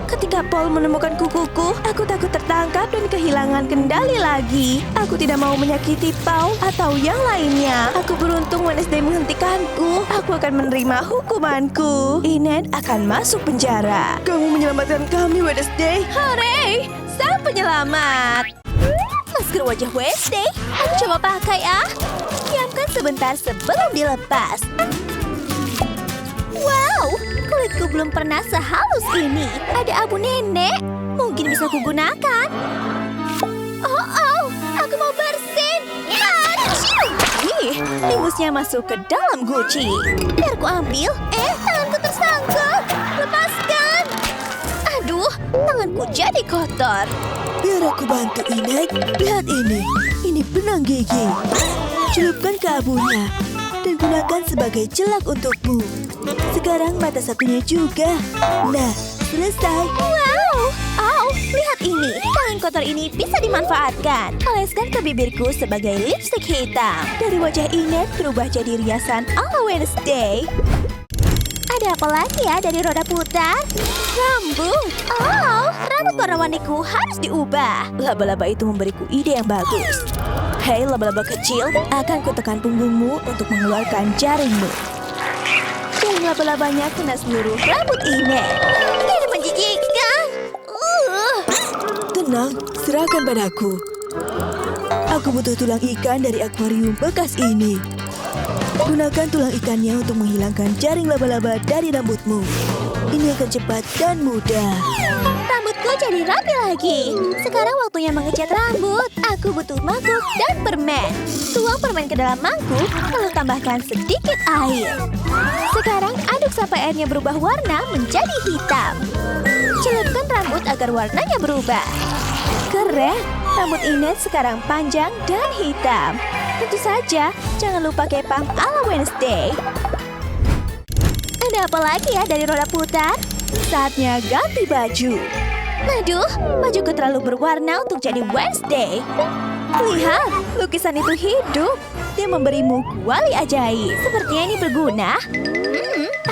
Ketika Paul menemukan kukuku, aku takut tertangkap dan kehilangan kendali lagi. Aku tidak mau menyakiti Paul atau yang lainnya. Aku beruntung Wednesday menghentikanku. Aku akan menerima hukumanku. Inet akan masuk penjara. Kamu menyelamatkan kami, Wednesday. Hore! Sang penyelamat. Masker wajah Wednesday. Aku coba pakai ya. Diamkan sebentar sebelum dilepas. Wow, kulitku belum pernah sehalus ini. Ada abu nenek. Mungkin bisa kugunakan. Oh, aku mau bersin. Timusnya masuk ke dalam guci. Biar ku ambil. Tanganku tersangkut. Lepaskan. Aduh, tanganku jadi kotor. Biar aku bantu, Inet. Lihat ini. Ini benang gigi. Celupkan ke abunya. Dan gunakan sebagai celak untukmu. Sekarang mata satunya juga. Nah, selesai. Wow! Lihat ini. Tangan kotor ini bisa dimanfaatkan. Oleskan ke bibirku sebagai lipstik hitam. Dari wajah Inet berubah jadi riasan ala Wednesday. Ada apa lagi ya dari roda putar? Rambut. Rambut warna-warniku harus diubah. Laba-laba itu memberiku ide yang bagus. Hei laba-laba kecil, akan kutekan punggungmu untuk mengeluarkan jaringmu. Jaring laba-labanya kena seluruh rambut Inet. Ini menjijikkan. Tenang, serahkan padaku. Aku butuh tulang ikan dari akuarium bekas ini. Gunakan tulang ikannya untuk menghilangkan jaring laba-laba dari rambutmu. Ini akan cepat dan mudah. Rambutku jadi rapi lagi. Sekarang waktunya mengecat rambut. Aku butuh mangkuk dan permen. Tuang permen ke dalam mangkuk, lalu tambahkan sedikit air. Sekarang aduk sampai airnya berubah warna menjadi hitam. Celupkan rambut agar warnanya berubah. Keren! Rambut Inet sekarang panjang dan hitam. Tentu saja, jangan lupa kepang ala Wednesday. Ada apa lagi ya dari roda putar? Saatnya ganti baju. Aduh, bajuku terlalu berwarna untuk jadi Wednesday. Lihat, lukisan itu hidup. Dia memberimu kuali ajaib. Sepertinya ini berguna.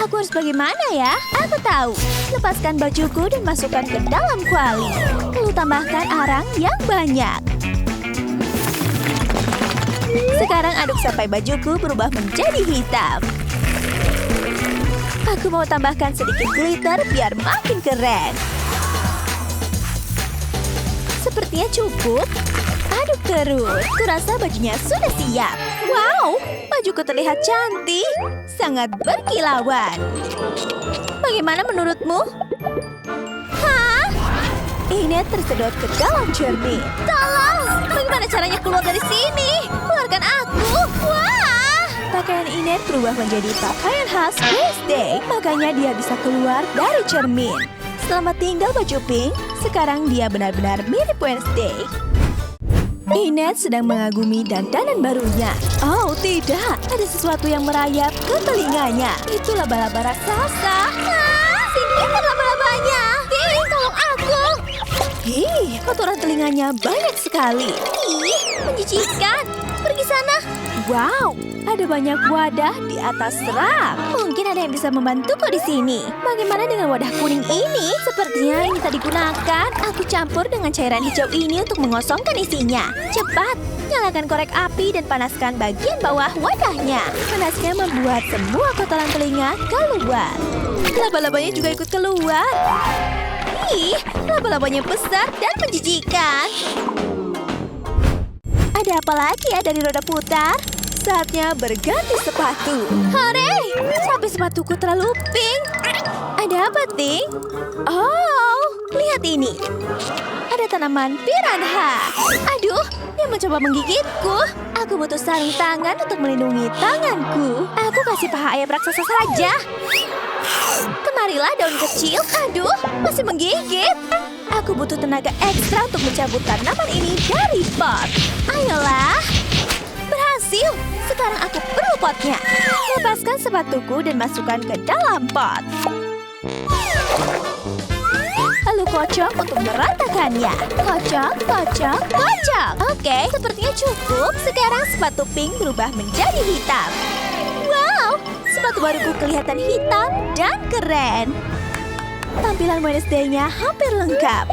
Aku harus bagaimana ya? Aku tahu. Lepaskan bajuku dan masukkan ke dalam kuali. Lalu tambahkan arang yang banyak. Sekarang aduk sampai bajuku berubah menjadi hitam. Aku mau tambahkan sedikit glitter biar makin keren. Sepertinya cukup. Aduk terus. Kurasa bajunya sudah siap. Wow, bajuku terlihat cantik. Sangat berkilauan. Bagaimana menurutmu? Hah? Inet tersedot ke dalam cermin. Tolong! Bagaimana caranya keluar dari sini? Keluarkan aku! Wah! Pakaian Inet berubah menjadi pakaian khas Wednesday. Makanya dia bisa keluar dari cermin. Selamat tinggal baju pink. Sekarang dia benar-benar mirip Wednesday. Inet sedang mengagumi dandanan barunya. Oh tidak, ada sesuatu yang merayap ke telinganya. Itu laba-laba raksasa. Sini kan laba-labanya. Kalau Kotoran telinganya banyak sekali. Ih, menjijikan. Pergi sana. Wow, ada banyak wadah di atas rak. Mungkin ada yang bisa membantuku di sini. Bagaimana dengan wadah kuning ini? Sepertinya ini tak digunakan. Aku campur dengan cairan hijau ini untuk mengosongkan isinya. Cepat, nyalakan korek api dan panaskan bagian bawah wadahnya. Panasnya membuat semua kotoran telinga keluar. Laba-labanya juga ikut keluar. Ih, laba-labanya besar dan menjijikan. Ada apa lagi ya dari roda putar? Saatnya berganti sepatu. Hore! Sampai sepatuku terlalu pink. Ada apa, Ting? Oh, lihat ini. Ada tanaman piranha. Aduh, dia mencoba menggigitku. Aku butuh sarung tangan untuk melindungi tanganku. Aku kasih paha ayam raksasa saja. Kemarilah daun kecil. Aduh, masih menggigit. Aku butuh tenaga ekstra untuk mencabut tanaman ini dari pot. Ayolah. Berhasil. Sekarang aku perlu potnya. Lepaskan sepatuku dan masukkan ke dalam pot. Lalu kocok untuk meratakannya. Kocok, kocok, kocok. Oke, sepertinya cukup. Sekarang sepatu pink berubah menjadi hitam. Wow, sepatu baruku kelihatan hitam dan keren. Tampilan Wednesday-nya hampir lengkap.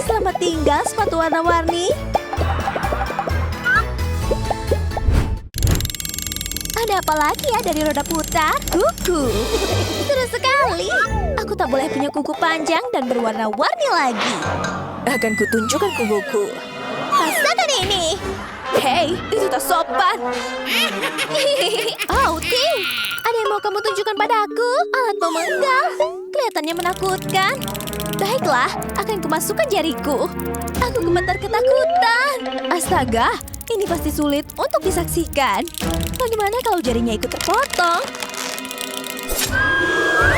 Selamat tinggal sepatu warna-warni. Ada apa lagi ya dari roda putar? Kuku. Seru sekali. Aku tak boleh punya kuku panjang dan berwarna-warni lagi. Akan kutunjukkan kukuku. Rasakan ini. Hei, itu tak sopan. Oh, Tim. Ada yang mau kamu tunjukkan padaku? Alat pemenggal. Kelihatannya menakutkan. Baiklah, akan kumasukkan jariku. Aku gemetar ketakutan. Astaga, ini pasti sulit untuk disaksikan. Bagaimana kalau jarinya ikut terpotong?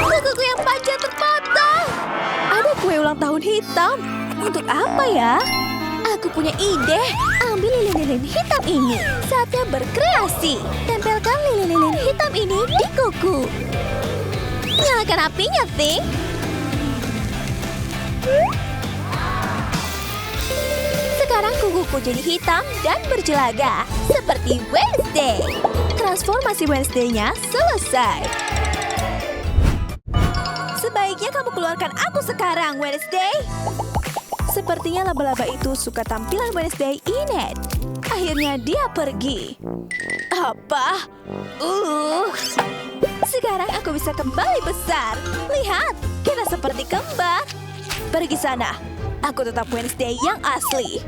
Kukuku yang panjang terpotong. Ada kue ulang tahun hitam. Untuk apa ya? Aku punya ide. Ambil lilin-lilin hitam ini. Saatnya berkreasi. Tempelkan lilin-lilin hitam ini di kuku. Nyalakan apinya, Ting. Sekarang kukuku jadi hitam dan berjelaga. Seperti Wednesday. Transformasi Wednesday-nya selesai. Sebaiknya kamu keluarkan aku sekarang, Wednesday. Sepertinya laba-laba itu suka tampilan Wednesday ini. Akhirnya dia pergi. Apa? Sekarang aku bisa kembali besar. Lihat, kita seperti kembar. Pergi sana. Aku tetap Wednesday yang asli.